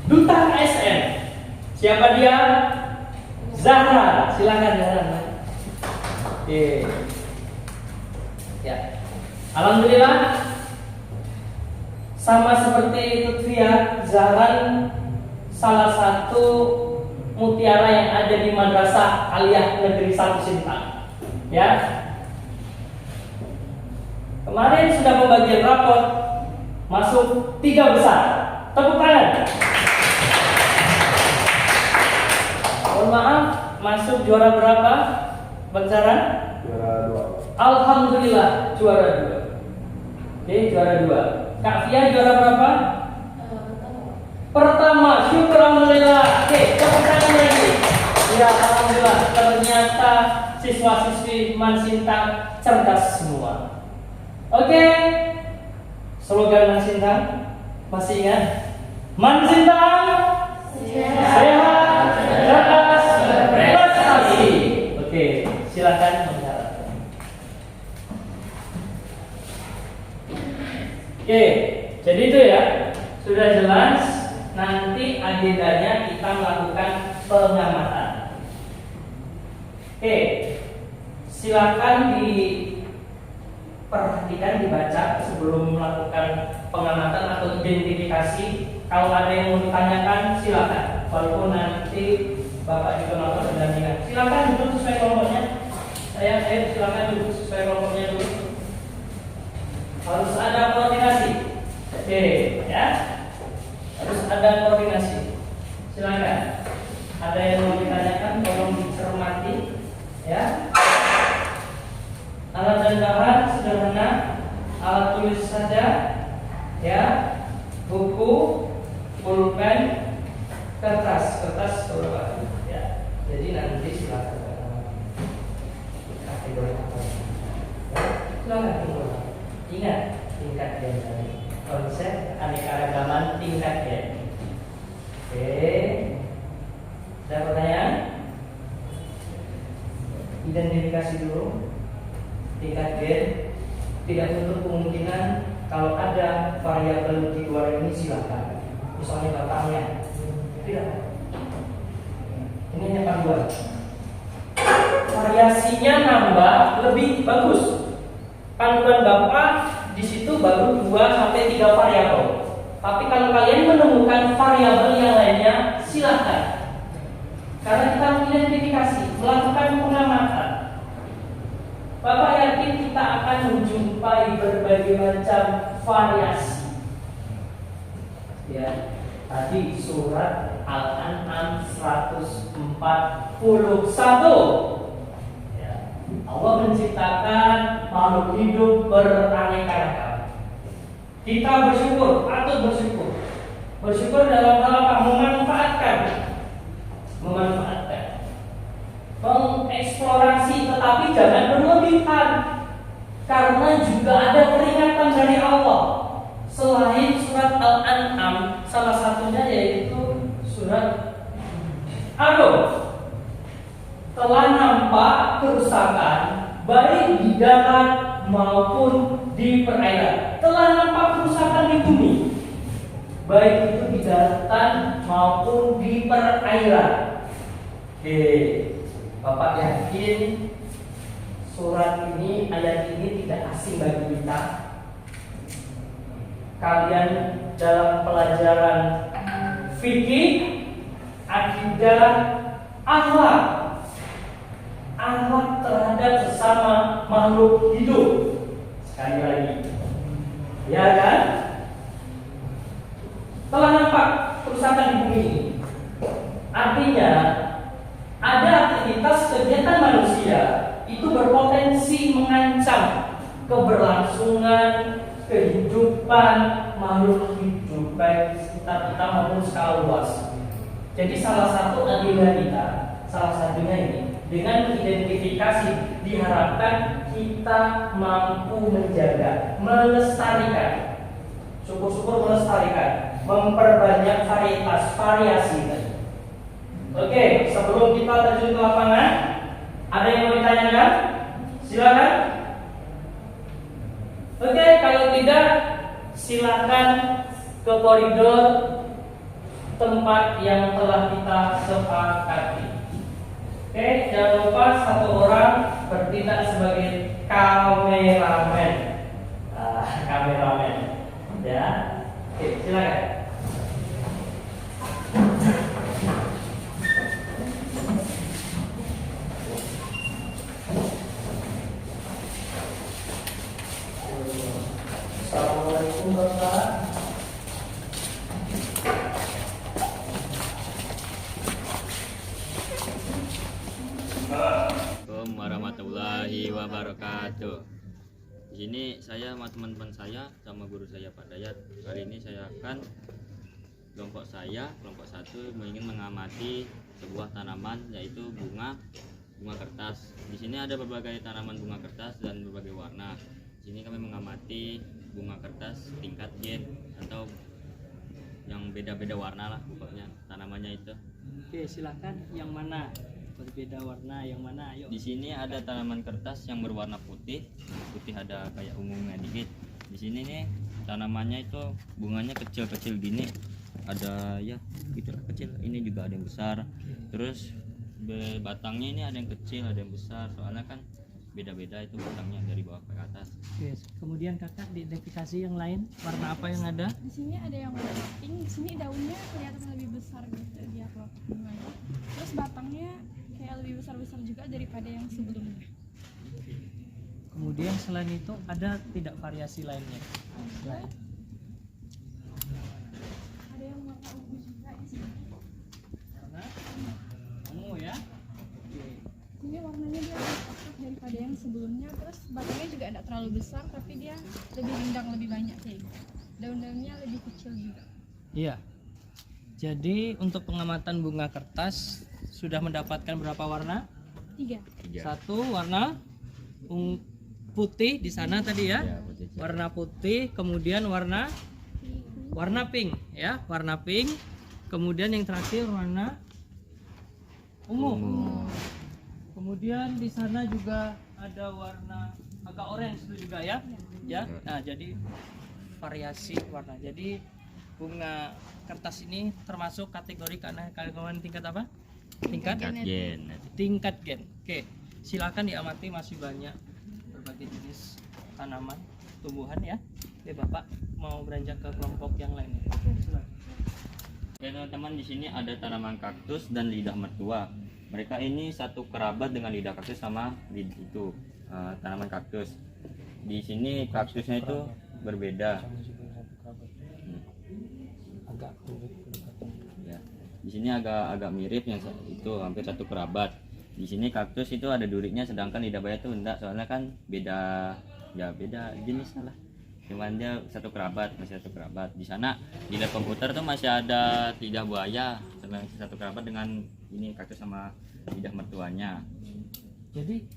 Duta KSM. Siapa dia? Zahra. Silakan Zahra. Oke. Ya. Alhamdulillah. Sama seperti Lutfia, Zahran salah satu mutiara yang ada di Madrasah Aliyah Negeri 1 Sintang. Ya. Kemarin sudah pembagian rapor, masuk 3 besar. Tepuk tangan. Mohon maaf, masuk juara berapa? Bencaran? Juara 2. Alhamdulillah juara 2. Oke, juara 2. Kak Fia juara berapa? Pertama, syukur alhamdulillah. Oke, tepuk tangan lagi. Ya, alhamdulillah. Ternyata siswa-siswi Mansintang cerdas semua. Oke, slogan Mansintang masih ingat? Mansintang sehat, cerdas, berprestasi. Oke, silakan mencatat. Oke, jadi itu ya, sudah jelas. Nanti agendanya kita melakukan pengamatan. Oke, silakan diperhatikan, dibaca sebelum melakukan pengamatan atau identifikasi. Kalau ada yang mau ditanyakan, silakan. Walaupun nanti Bapak juga melakukan pendampingan. Silakan duduk sesuai kelompoknya. Saya silakan duduk sesuai kelompoknya dulu. Harus ada koordinasi. Oke, ya. Harus ada koordinasi. Silakan. Ada yang mau ditanyakan, tolong dicermati, ya. Alat dan bahan sederhana, alat tulis saja, ya. Buku, pulpen, kertas beberapa, ya. Jadi nanti silakan. Silakan. Ingat tingkat gen tadi. Konsep aneka-ragaman tingkat gen. Oke. Ada pertanyaan? identifikasi dulu tingkat gen. Tidak tutup kemungkinan kalau ada variabel di luar ini silakan. Misalnya batangnya tidak. Ini hanya panduan. Variasinya nambah lebih bagus. Panduan Bapak di situ baru 2 sampai 3 variabel. Tapi kalau kalian menemukan variabel yang lainnya, silakan. Karena kita mengidentifikasi, melakukan pengamatan. Bapak yakin kita akan menjumpai berbagai macam variasi. Ya, tadi surat Al-An'am 141. Ya, Allah menciptakan makhluk hidup beraneka ragam. Kita bersyukur, patut bersyukur. Bersyukur dalam hal apa? Memanfaatkan, mengeksplorasi, tetapi jangan berlebihan. Karena juga ada peringatan dari Allah. Selain surat Al-An'am, salah satunya yaitu surat Ar-Rum. Telah nampak kerusakan baik di darat maupun di perairan. Telah nampak kerusakan di bumi, baik itu di daratan maupun di perairan. Oke, Bapak yakin surat ini, ayat ini tidak asing bagi kita. Kalian dalam pelajaran fikih, akidah, akhlak terhadap sesama makhluk hidup. Sekali lagi, ya kan? Telah nampak kerusakan di bumi ini. Artinya ada aktivitas kegiatan manusia itu berpotensi mengancam keberlangsungan kehidupan makhluk hidup baik sekitar kita maupun skala luas. Jadi salah satu agenda kita, salah satunya ini, dengan identifikasi diharapkan kita mampu menjaga, melestarikan, syukur-syukur melestarikan, memperbanyak varietas, variasi. Oke, sebelum kita terjun ke lapangan, ada yang mau ditanyakan? Silakan. Oke, kalau tidak, silakan ke koridor tempat yang telah kita sepakati. Oke, jangan lupa satu orang bertindak sebagai kameramen. Kameramen, ya. Oke, silakan. Assalamualaikum Bapak. Assalamualaikum warahmatullahi wabarakatuh. Di sini saya sama teman-teman saya sama guru saya Pak Dayat. Kali ini saya akan kelompok 1 ingin mengamati sebuah tanaman yaitu bunga kertas. Di sini ada berbagai tanaman bunga kertas dan berbagai warna. Di sini kami mengamati bunga kertas tingkat gen atau yang beda-beda warna lah pokoknya tanamannya itu. Oke, silakan. Yang mana? Berbeda warna yang mana? Ayo. Di sini ada tanaman kertas yang berwarna putih ada kayak ungunya dikit. Di sini nih tanamannya itu bunganya kecil-kecil gini. Ada ya kecil. Ini juga ada yang besar. Terus batangnya ini ada yang kecil, ada yang besar. Soalnya kan beda-beda itu batangnya dari bawah ke atas. Oke, kemudian kakak diidentifikasi yang lain, warna apa yang ada? Di sini ada yang warna pink. Di sini daunnya kelihatan lebih besar gitu dia kelopak bunganya. Terus batangnya kayak lebih besar juga daripada yang sebelumnya. Kemudian selain itu ada tidak variasi lainnya? Ada yang warna ungu juga di sini. Warna ungu ya. Ini warnanya dia lebih kotak daripada yang sebelumnya. Terus batangnya juga tidak terlalu besar, tapi dia lebih rindang, lebih banyak kayak gitu. Daun-daunnya lebih kecil juga. Iya. Jadi untuk pengamatan bunga kertas sudah mendapatkan berapa warna? 3. Satu warna putih di sana tadi ya. Ya, putih. Warna putih, kemudian warna pink ya, warna pink. Kemudian yang terakhir warna ungu. Kemudian di sana juga ada warna agak orange itu juga ya. Ya. Nah, jadi variasi warna. Jadi bunga kertas ini termasuk kategori keanekaragaman tingkat apa? Tingkat gen. tingkat gen. Oke, silakan diamati, masih banyak berbagai jenis tanaman, tumbuhan ya. Oke, Bapak mau beranjak ke kelompok yang lain. Silakan. Ya teman-teman, di sini ada tanaman kaktus dan lidah mertua. Mereka ini satu kerabat dengan lidah kaktus sama itu tanaman kaktus. Di sini kaktusnya itu berbeda. Agak Ya. Di sini agak mirip, yang itu hampir satu kerabat. Di sini kaktus itu ada duriknya, sedangkan lidah buaya itu enggak, soalnya kan beda jenis lah. Cuman dia satu kerabat, masih satu kerabat. Di sana di lab komputer tuh masih ada lidah buaya, masih satu kerabat dengan ini kaktus sama lidah mertuanya. Jadi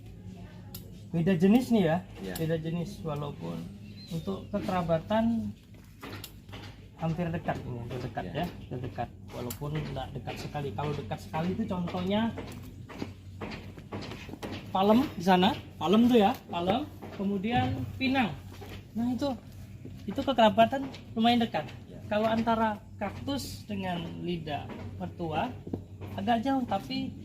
beda jenis nih ya, Ya. beda jenis walaupun untuk kekerabatan hampir dekat ini, hampir dekat Ya. ya, dekat walaupun tidak dekat sekali. Kalau dekat sekali itu contohnya palem di sana, palem tuh ya, palem, kemudian pinang. Nah itu kekerabatan lumayan dekat. Kalau antara kaktus dengan lidah mertua agak jauh, tapi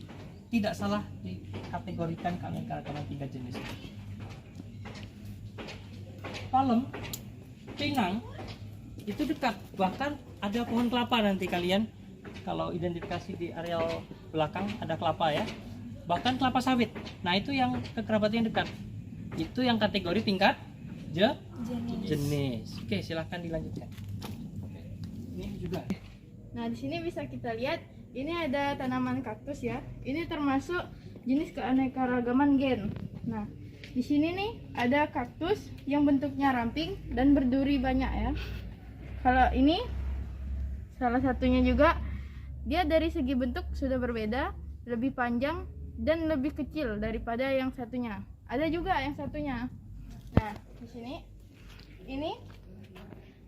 tidak salah dikategorikan keanekaragaman 3 jenis. Palem, pinang itu dekat, bahkan ada pohon kelapa. Nanti kalian kalau identifikasi di areal belakang ada kelapa ya, bahkan kelapa sawit. Nah itu yang kekerabatan dekat, itu yang kategori tingkat jenis. Oke, silahkan dilanjutkan. Ini juga. Nah, di sini bisa kita lihat ini ada tanaman kaktus ya. Ini termasuk jenis keanekaragaman gen. Nah, di sini nih ada kaktus yang bentuknya ramping dan berduri banyak ya. Kalau ini salah satunya juga, dia dari segi bentuk sudah berbeda, lebih panjang dan lebih kecil daripada yang satunya. Ada juga yang satunya. Nah, di sini ini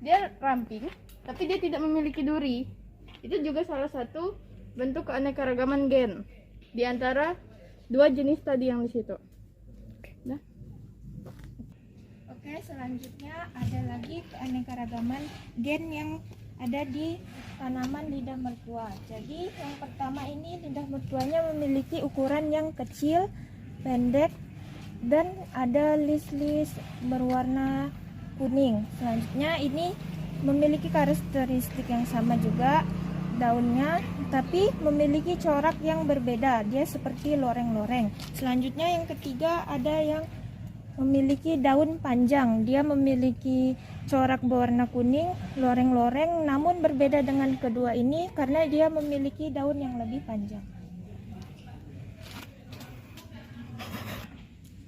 dia ramping tapi dia tidak memiliki duri. Itu juga salah satu bentuk keanekaragaman gen di antara 2 jenis tadi yang di situ. Nah. Oke, selanjutnya ada lagi keanekaragaman gen yang ada di tanaman lidah mertua. Jadi yang pertama ini lidah mertuanya memiliki ukuran yang kecil, pendek, dan ada lis-lis berwarna kuning. Selanjutnya ini memiliki karakteristik yang sama juga daunnya, tapi memiliki corak yang berbeda. Dia seperti loreng-loreng. Selanjutnya yang ketiga ada yang memiliki daun panjang. Dia memiliki corak berwarna kuning, loreng-loreng, namun berbeda dengan kedua ini karena dia memiliki daun yang lebih panjang.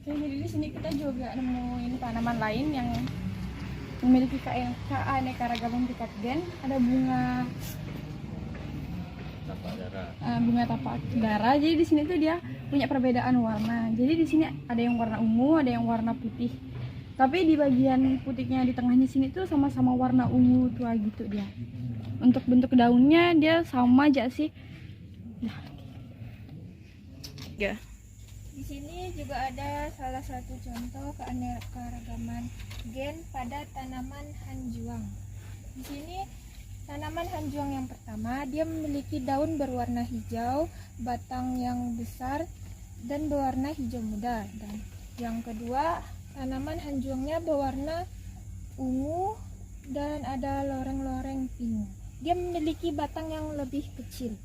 Oke, jadi di sini kita juga nemuin tanaman lain yang memiliki keanekaragaman tingkat gen. Ada bunga tapak dara. Jadi di sini tuh dia punya perbedaan warna. Jadi di sini ada yang warna ungu, ada yang warna putih. Tapi di bagian putihnya di tengahnya sini tuh sama-sama warna ungu tua gitu dia. Untuk bentuk daunnya dia sama aja sih. Nah. Ya. Di sini juga ada salah satu contoh keanekaragaman gen pada tanaman hanjuang. Di sini tanaman hanjuang yang pertama, dia memiliki daun berwarna hijau, batang yang besar dan berwarna hijau muda. Dan yang kedua, tanaman hanjuangnya berwarna ungu dan ada loreng-loreng pink. Dia memiliki batang yang lebih kecil.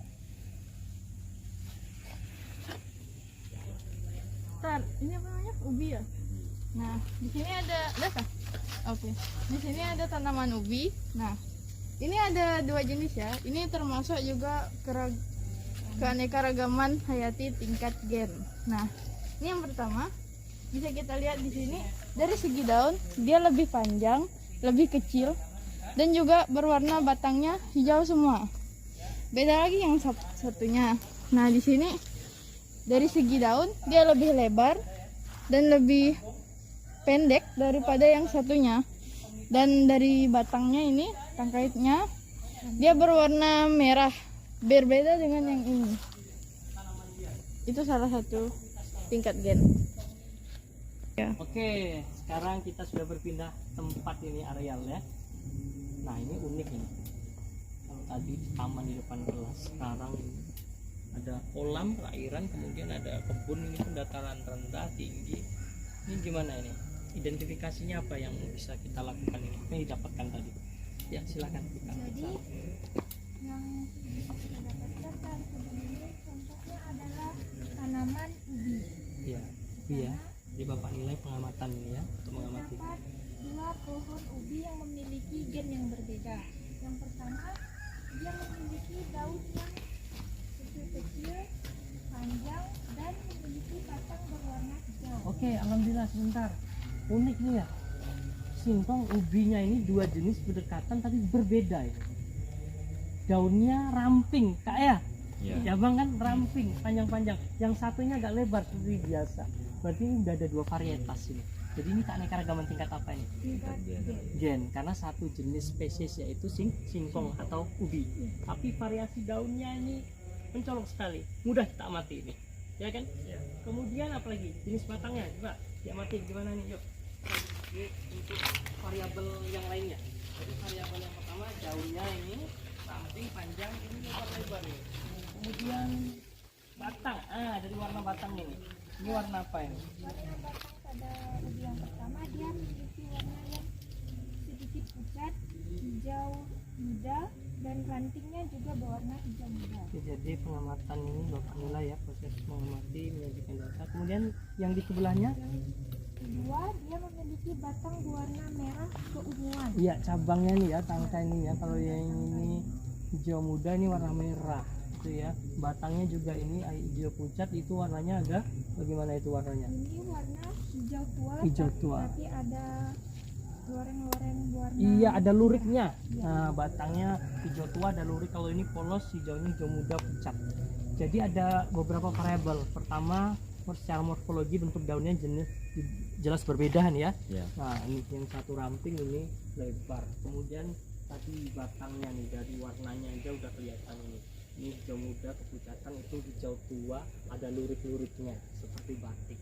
Ini apa namanya? Ubi ya. Nah, di sini ada kah? Oke. Di sini ada tanaman ubi. Nah, ini ada 2 jenis ya. Ini termasuk juga keanekaragaman hayati tingkat gen. Nah, ini yang pertama. Bisa kita lihat di sini dari segi daun dia lebih panjang, lebih kecil dan juga berwarna batangnya hijau semua. Beda lagi yang satunya. Nah, di sini dari segi daun dia lebih lebar dan lebih pendek daripada yang satunya. Dan dari batangnya ini, tangkainya dia berwarna merah, berbeda dengan yang ini. Itu salah satu tingkat gen. Oke, sekarang kita sudah berpindah tempat ini areal ya. Nah ini unik ini. Kalau tadi di taman di depan kelas, sekarang ada kolam perairan, kemudian ada kebun ini pun dataran rendah tinggi. Ini gimana ini? Identifikasinya apa yang bisa kita lakukan ini? Apa yang didapatkan tadi? Ya silakan. Jadi yang bisa kita dapatkan dari kebun ini contohnya adalah tanaman ubi. Iya, iya. Jadi Bapak nilai pengamatan ini ya, untuk mengamati. Terdapat dua pohon ubi yang memiliki gen yang berbeda. Yang pertama, dia memiliki daun yang kecil-kecil, panjang, dan memiliki batang berwarna hijau. Oke, alhamdulillah sebentar. Unik nih ya. Singkong ubinya ini dua jenis berdekatan tapi berbeda ya. Daunnya ramping, Kak ya? Iya. Ya Bang kan ramping, panjang-panjang. Yang satunya agak lebar seperti biasa. Berarti ini udah ada dua varietas ini. Jadi ini keanekaragaman tingkat apa ini? Tingkat gen. Gen, karena satu jenis spesies yaitu singkong atau ubi. Tapi variasi daunnya ini mencolok sekali, mudah kita amati ini, ya kan? Ya. Kemudian apalagi jenis batangnya, coba diamati gimana nih, yuk. Ini untuk variabel yang lainnya. Jadi variabel yang pertama daunnya ini ramping, panjang, ini lebar-lebar nih. Kemudian batang, dari warna batangnya nih. Ini warna apa ini? Warna batang pada ubi yang pertama dia memiliki warna yang sedikit pucat, hijau muda, dan rantingnya juga berwarna hijau muda. Oke, jadi pengamatan ini Bapak nilai ya, proses mengamati menyajikan data. Kemudian yang di sebelahnya, Kedua, dia memiliki batang berwarna merah keunguan. iya cabangnya nih ya, tangkai ini ya. Kalau yang ini hijau muda ini warna merah, itu ya. Batangnya juga ini hijau pucat, itu warnanya agak bagaimana itu warnanya? Ini warna hijau tua, Hijau tua. tapi ada loreng-loreng warna. Iya, ada luriknya. Nah, batangnya hijau tua, ada lurik. Kalau ini polos, hijaunya hijau muda pucat. Jadi ada beberapa variabel. Pertama, secara morfologi bentuk daunnya jelas berbeda nih ya. Ya. Nah, ini yang satu ramping, ini lebar. Kemudian tadi batangnya nih, dari warnanya aja udah kelihatan ini. Ini hijau muda kepucatan, itu hijau tua, ada lurik-luriknya seperti batik.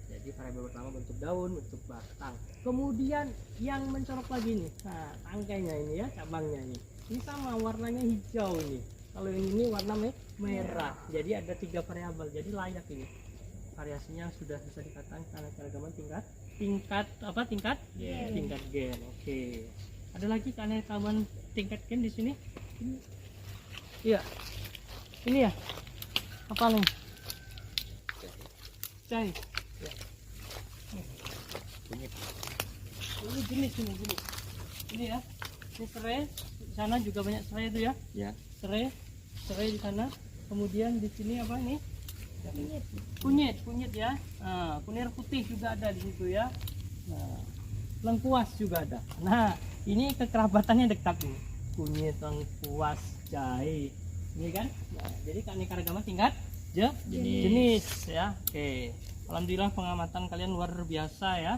Jadi variabel pertama bentuk daun, bentuk batang. Kemudian yang mencolok lagi nih, nah tangkainya ini ya, cabangnya ini. Ini sama warnanya hijau ini. Kalau yang ini warna merah. Jadi ada 3 variabel. Jadi layak ini. Variasinya sudah bisa dikatakan keanekaragaman tingkat apa? Tingkat Gen. tingkat gen. Oke. Ada lagi keanekaragaman tingkat gen di sini? Iya. Ini ya. Apa nih? Cai. Ya. Kunyit. Ini jenis. Ini ya. Ini serai. Di sana juga banyak serai itu ya. Ya. Serai di sana. Kemudian di sini apa nih? Kunyit ya. Nah, kunir putih juga ada di situ ya. Nah, lengkuas juga ada. Nah, ini kekerabatannya dekat nih. Kunyit, lengkuas, jahe. Ini kan? Nah, jadi keanekaragaman tingkat jenis ya. Oke. Alhamdulillah pengamatan kalian luar biasa ya.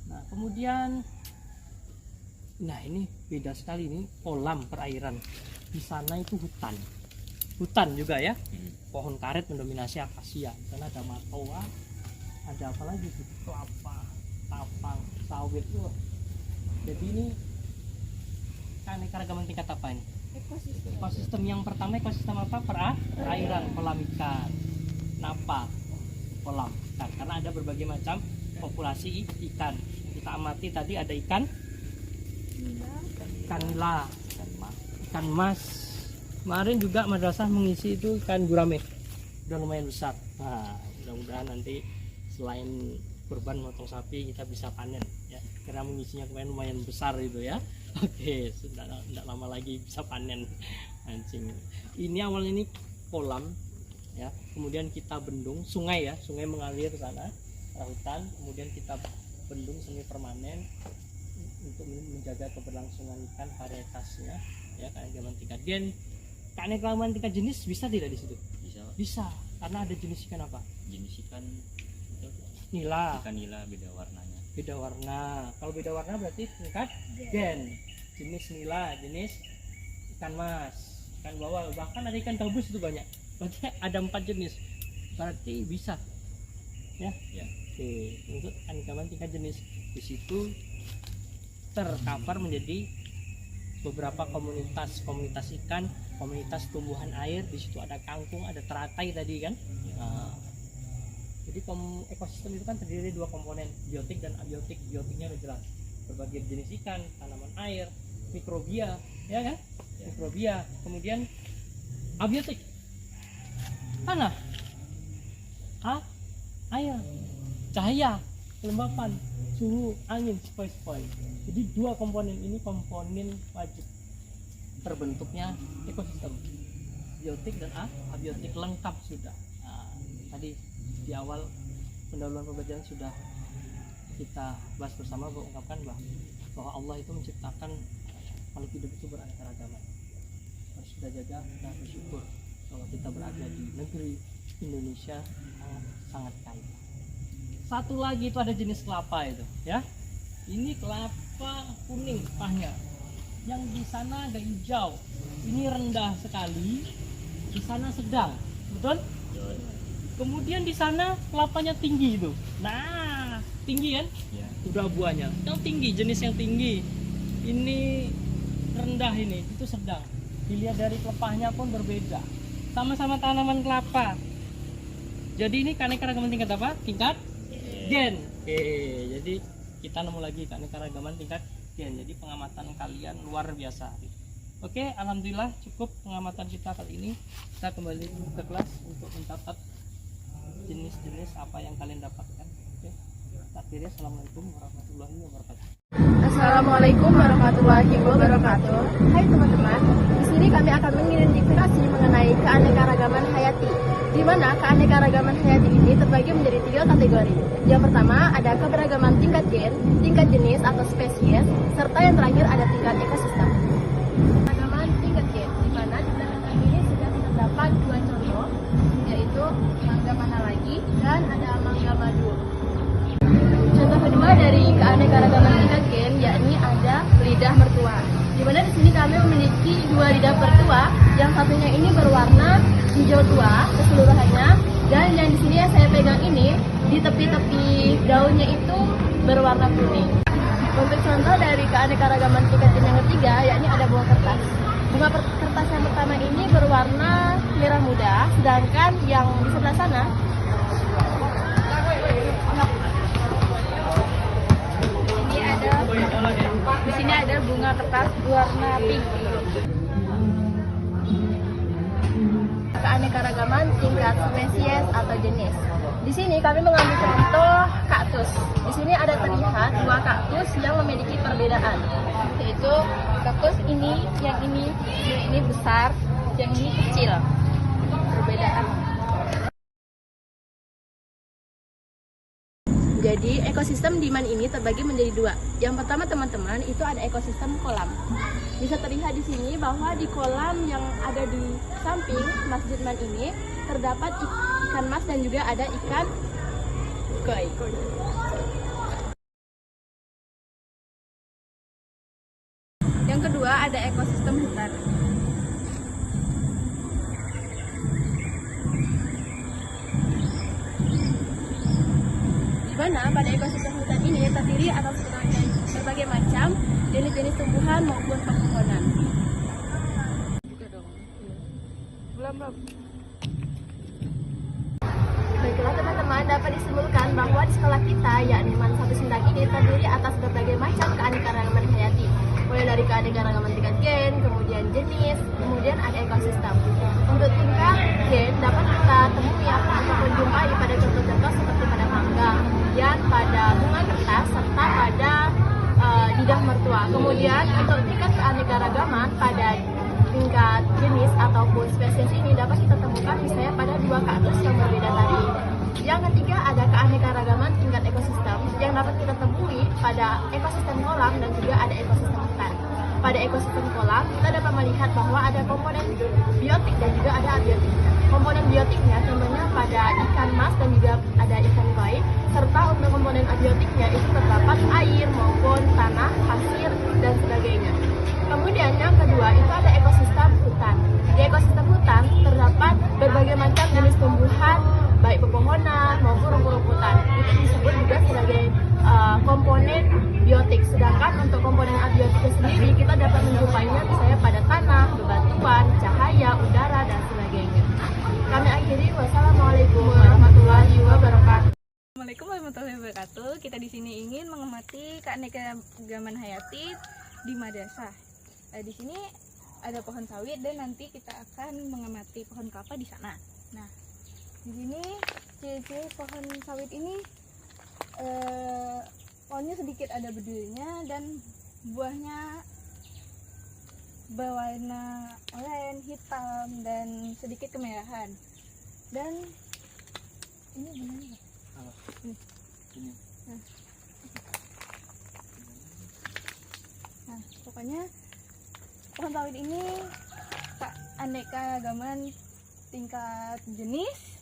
Nah, kemudian ini beda sekali, ini kolam perairan. Di sana itu hutan juga ya. Pohon karet mendominasi akasia. Di sana ada matoa, ada apa lagi tuh? Kelapa, tapang, sawit. Jadi ini keanekaragaman tingkat apa ini? Ekosistem yang pertama, ekosistem apa? Perairan, kolam ikan, napa, kolam ikan. Karena ada berbagai macam populasi ikan. Kita amati tadi ada ikan nila, ikan mas. Kemarin juga madrasah mengisi itu ikan gurame, udah lumayan besar. Nah, mudah-mudahan nanti selain kurban motong sapi kita bisa panen ya, karena mengisinya kemarin lumayan besar itu ya. Oke, sudah tidak lama lagi bisa panen mancing. Ini awal ini kolam ya, kemudian kita bendung sungai ya, sungai mengalir ke sana ke hutan, kemudian kita bendung semi permanen untuk menjaga keberlangsungan ikan varietasnya ya, keanekaragaman tingkat gen. Keanekaragaman tingkat jenis bisa tidak di situ? Bisa, karena ada jenis ikan apa? Jenis ikan Nila. Ikan nila beda warnanya. Beda warna. Kalau beda warna berarti tingkat gen. Jenis nila, jenis ikan mas, ikan bawal, bahkan ada ikan gabus itu banyak. Berarti ada 4 jenis. Berarti bisa ya. Ya. Oke, untuk keanekaragaman tingkat jenis di situ tercover menjadi beberapa komunitas ikan, komunitas tumbuhan air. Di situ ada kangkung, ada teratai tadi kan. Nah, jadi ekosistem itu kan terdiri dari dua komponen, biotik dan abiotik. Biotiknya udah jelas, berbagai jenis ikan, tanaman air, mikrobia, ya kan? Mikrobia. Kemudian abiotik, tanah, air, cahaya, kelembapan, suhu, angin, sepoi-sepoi. Jadi dua komponen ini komponen wajib terbentuknya ekosistem. Biotik dan abiotik lengkap sudah. Nah, tadi di awal pendahuluan pembelajaran sudah kita bahas bersama, mengungkapkan bahwa Allah itu menciptakan makhluk hidup itu beraneka-ragaman. Harus kita jaga dan bersyukur bahwa kita berada di negeri Indonesia yang sangat kaya. Satu lagi itu ada jenis kelapa itu, ya. Ini kelapa kuning pahnya. Yang di sana agak hijau. Ini rendah sekali. Di sana sedang, betul? Kemudian di sana kelapanya tinggi itu. Nah, tinggi kan? Ya. Udah buahnya. Yang tinggi, jenis yang tinggi. Ini rendah, ini itu sedang. Dilihat dari pelepahnya pun berbeda. Sama-sama tanaman kelapa. Jadi ini keanekaragaman tingkat apa? Tingkat gen. Oke, jadi kita nemu lagi keanekaragaman tingkat gen. Jadi pengamatan kalian luar biasa. Oke, alhamdulillah cukup pengamatan kita kali ini. Kita kembali ke kelas untuk mencatat jenis-jenis apa yang kalian dapatkan. Oke. Akhirnya assalamualaikum warahmatullahi wabarakatuh. Assalamualaikum warahmatullahi wabarakatuh. Hai teman-teman, di sini kami akan mengidentifikasi mengenai keanekaragaman hayati, di mana keanekaragaman hayati ini terbagi menjadi 3 kategori. Yang pertama ada keberagaman tingkat gen, tingkat jenis atau spesies, serta yang terakhir ada tingkat ekosistem. Keberagaman tingkat gen, di mana di belakang ini sudah terdapat 2 contoh, yaitu mangga mana lagi dan ada mangga madu. Contoh kedua dari keanekaragaman tingkat gen yakni ada lidah mertua. Di mana di sini kami memiliki 2 lidah mertua, yang satunya ini berwarna hijau tua keseluruhannya, dan yang di sini yang saya pegang ini di tepi-tepi daunnya itu berwarna kuning. Untuk contoh dari keanekaragaman tingkat gen yang ketiga yakni ada bunga kertas. Bunga kertas yang pertama ini berwarna merah muda, sedangkan yang di sebelah sana di sini ada bunga kertas warna pink. Keanekaragaman tingkat spesies atau jenis. Di sini kami mengambil contoh kaktus. Di sini ada terlihat 2 kaktus yang memiliki perbedaan, yaitu kaktus ini, yang ini besar, yang ini kecil. Perbedaan. Jadi ekosistem di Man ini terbagi menjadi 2. Yang pertama teman-teman itu ada ekosistem kolam. Bisa terlihat di sini bahwa di kolam yang ada di samping Masjid Man ini terdapat ikan mas dan juga ada ikan koi. Yang kedua ada ekosistem hutan. Mana pada ekosistem hutan ini terdiri atas berbagai macam jenis-jenis tumbuhan maupun pepohonan. Belum. Baiklah teman-teman, dapat disimpulkan bahwa di sekolah kita yakni Man 1 Sindang ini terdiri atas berbagai macam keanekaragaman hayati, mulai dari keanekaragaman tingkat gen, kemudian jenis, kemudian ada ekosistem. Untuk tingkat gen dapat kita temui ataupun jumpai pada contoh-contoh seperti pada mangga, kemudian pada bunga kertas, serta pada lidah mertua. Kemudian untuk tingkat keanekaragaman pada tingkat jenis ataupun spesies ini dapat kita temukan misalnya pada 2 kaktus yang berbeda tadi. Yang ketiga ada keanekaragaman tingkat ekosistem yang dapat kita temui pada ekosistem kolam dan juga ada ekosistem hutan. Pada ekosistem kolam kita dapat melihat bahwa ada komponen biotik dan juga ada abiotik. Komponen biotiknya contohnya pada ikan mas dan juga ada ikan koi, serta untuk komponen abiotiknya itu terdapat air maupun tanah, pasir dan sebagainya. Kemudian yang kedua itu ada ekosistem hutan. Di ekosistem hutan terdapat berbagai macam jenis tumbuhan, baik pepohonan maupun rumput-rumputan. sendiri kita dapat menjumpainya misalnya pada tanah, bebatuan, cahaya, udara, dan sebagainya. Kami akhiri, wassalamualaikum warahmatullahi wabarakatuh. Assalamualaikum warahmatullahi wabarakatuh. Kita di sini ingin mengamati keanekaragaman hayati di madrasah. Di sini ada pohon sawit dan nanti kita akan mengamati pohon kelapa di sana. Nah, di sini ciri-ciri pohon sawit ini pohonnya sedikit ada bedilnya dan buahnya berwarna oranye, hitam, dan sedikit kemerahan. Dan ini gimana ya? Ini. Nah, pokoknya pohon sawit ini keanekaragaman tingkat jenis.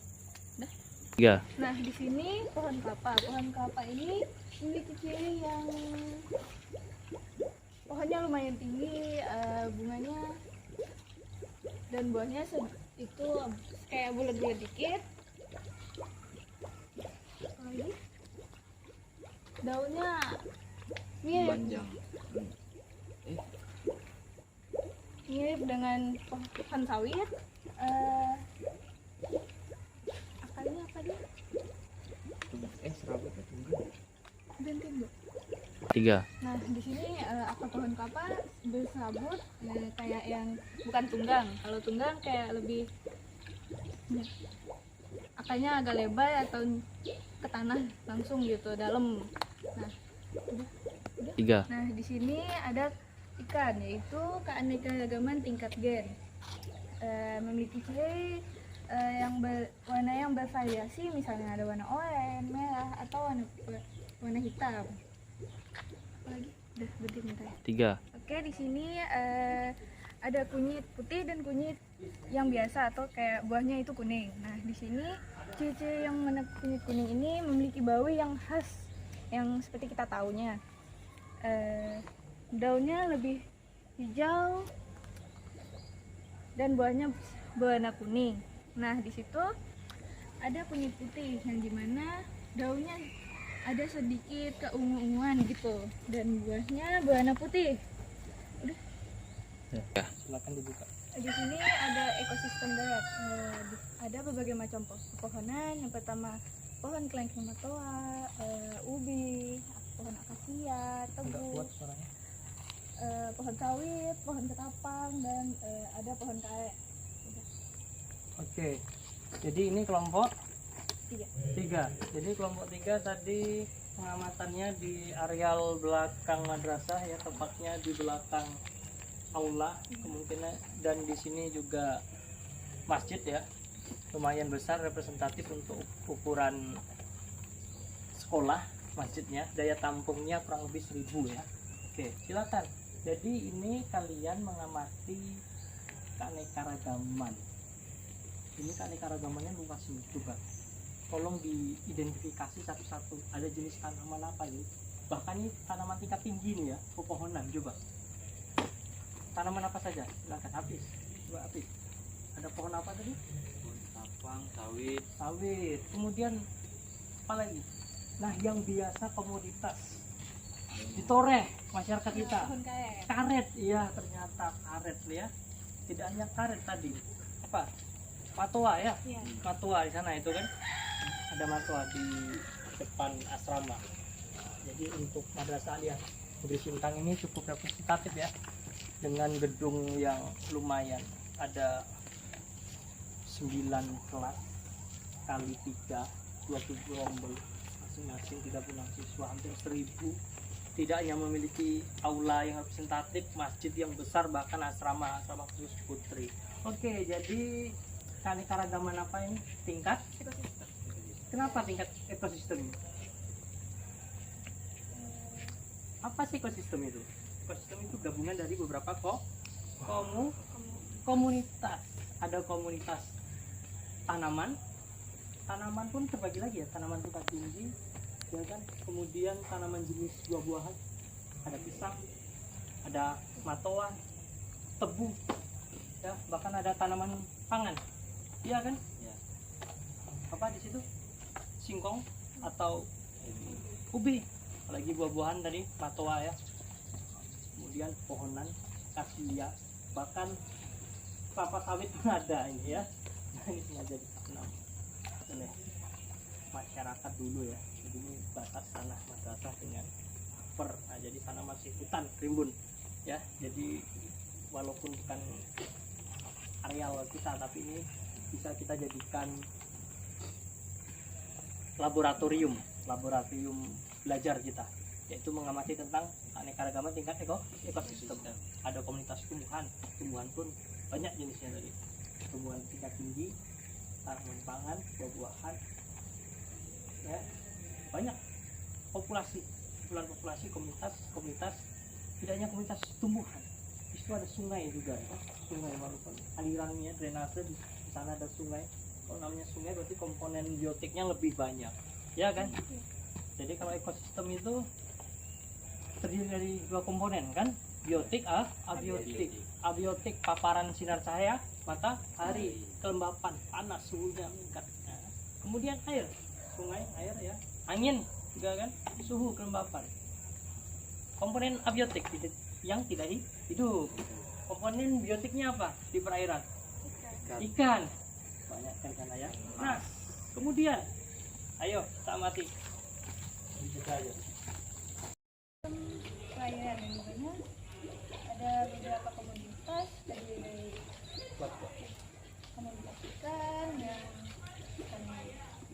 Tiga. Nah, di sini pohon kelapa. Pohon kelapa ini memiliki ciri yang pohonnya lumayan tinggi, bunganya dan buahnya itu kayak bulat-bulat dikit. Lagi daunnya mirip dengan pohon sawit. Akarnya apa dia? Serabut atau enggak? Gantiin, Bu. Tiga. Nah, di sini akar pohon kelapa berserabut, kayak yang bukan tunggang. Kalau tunggang kayak lebih akarnya agak lebar atau ke tanah langsung gitu dalam. Nah, udah. Tiga. Nah, di sini ada ikan, yaitu keanekaragaman tingkat gen. Memiliki ciri warna yang bervariasi, misalnya ada warna oranye, merah, atau warna hitam. Apalagi? Udah berhenti minta ya. Tiga. Oke, di sini ada kunyit putih dan kunyit yang biasa atau kayak buahnya itu kuning. Nah, di sini ciri-ciri yang mana kunyit kuning ini memiliki bau yang khas, yang seperti kita tahunya. Daunnya lebih hijau dan buahnya berwarna kuning. Nah, di situ ada kunyit putih yang dimana daunnya ada sedikit keungu-unguan gitu dan buahnya berwarna putih. Udah. Ya. Silakan dibuka. Di sini ada ekosistem darat. Ada berbagai macam pepohonan. Yang pertama pohon kelengkeng matoa, ubi, pohon akasia, Agak tebu, kuat suaranya. pohon sawit, pohon ketapang, dan ada pohon karet. Oke. Jadi ini kelompok Tiga. 3. Jadi kelompok 3 tadi pengamatannya di areal belakang madrasah ya, tepatnya di belakang aula kemungkinan, dan di sini juga masjid ya, lumayan besar, representatif untuk ukuran sekolah masjidnya, daya tampungnya kurang lebih 1000 ya. Oke, silakan. Jadi ini kalian mengamati keanekaragaman. Ini keanekaragamannya luas nih, coba tolong diidentifikasi satu-satu. Ada jenis tanaman apa ini? Bahkan ini tanaman tingkat tinggi nih ya, pepohonan. Coba tanaman apa saja? Silakan Hafiz. Coba Hafiz. Ada pohon apa tadi? Tapang, sawit. Sawit. Kemudian apa lagi? Nah, yang biasa komoditas ditoreh masyarakat kita. Pohon karet. Karet, iya ternyata karet ya. Tidak hanya karet tadi. Apa? Matoa ya? Iya. Matoa di sana itu kan. Ada matoa di depan asrama. Jadi untuk madrasah Aliyah Negeri Sintang ini cukup representatif ya. Dengan gedung yang lumayan, ada 9 kelas kali 3, 27 rombel, masing-masing 36 siswa, hampir 1000. Tidak hanya memiliki aula yang representatif, masjid yang besar, bahkan asrama khusus putri. Oke, jadi keanekaragaman apa ini? Tingkat Ekosistem. Kenapa tingkat ekosistem ini? Apa sih ekosistem itu? Ekosistem itu gabungan dari beberapa komunitas. Ada komunitas tanaman. Tanaman pun terbagi lagi ya, tanaman tingkat tinggi, ya kan? Kemudian tanaman jenis buah-buahan. Ada pisang, ada matoa, tebu, ya, bahkan ada tanaman pangan. Iya kan? Ya. Apa di situ? Singkong atau ubi, apalagi buah-buahan tadi matoa ya. Kemudian kemudian pohonan, kasia, bahkan kelapa sawit pun ada ini ya. Nah, ini sengaja ditanam oleh masyarakat dulu ya. Jadi ini batas tanah madrasah dengan per. Nah, jadi sana masih hutan rimbun ya. Jadi walaupun bukan areal kita, tapi ini bisa kita jadikan laboratorium belajar kita, yaitu mengamati tentang keanekaragaman tingkat ekosistem. Ada komunitas tumbuhan pun banyak jenisnya tadi, tumbuhan tingkat tinggi, tanaman pangan, buah-buahan, ya banyak populasi komunitas, tidak hanya komunitas tumbuhan, itu ada sungai juga, sungai walaupun alirannya drainase di sana ada sungai. Kalau namanya sungai berarti komponen biotiknya lebih banyak, ya kan? Jadi kalau ekosistem itu terdiri dari dua komponen kan, biotik, abiotik. Abiotik paparan sinar cahaya matahari, kelembapan, panas, suhunya meningkat. Nah, kemudian air, sungai, air ya, angin juga kan, suhu, kelembapan. Komponen abiotik yang tidak hidup. Komponen biotiknya apa di perairan? Ikan. Banyak kan sana ya. Nah, kemudian ayo kita amati. Ayo. Perairan yang dimana ada beberapa komunitas dari komunitas ikan yang ikan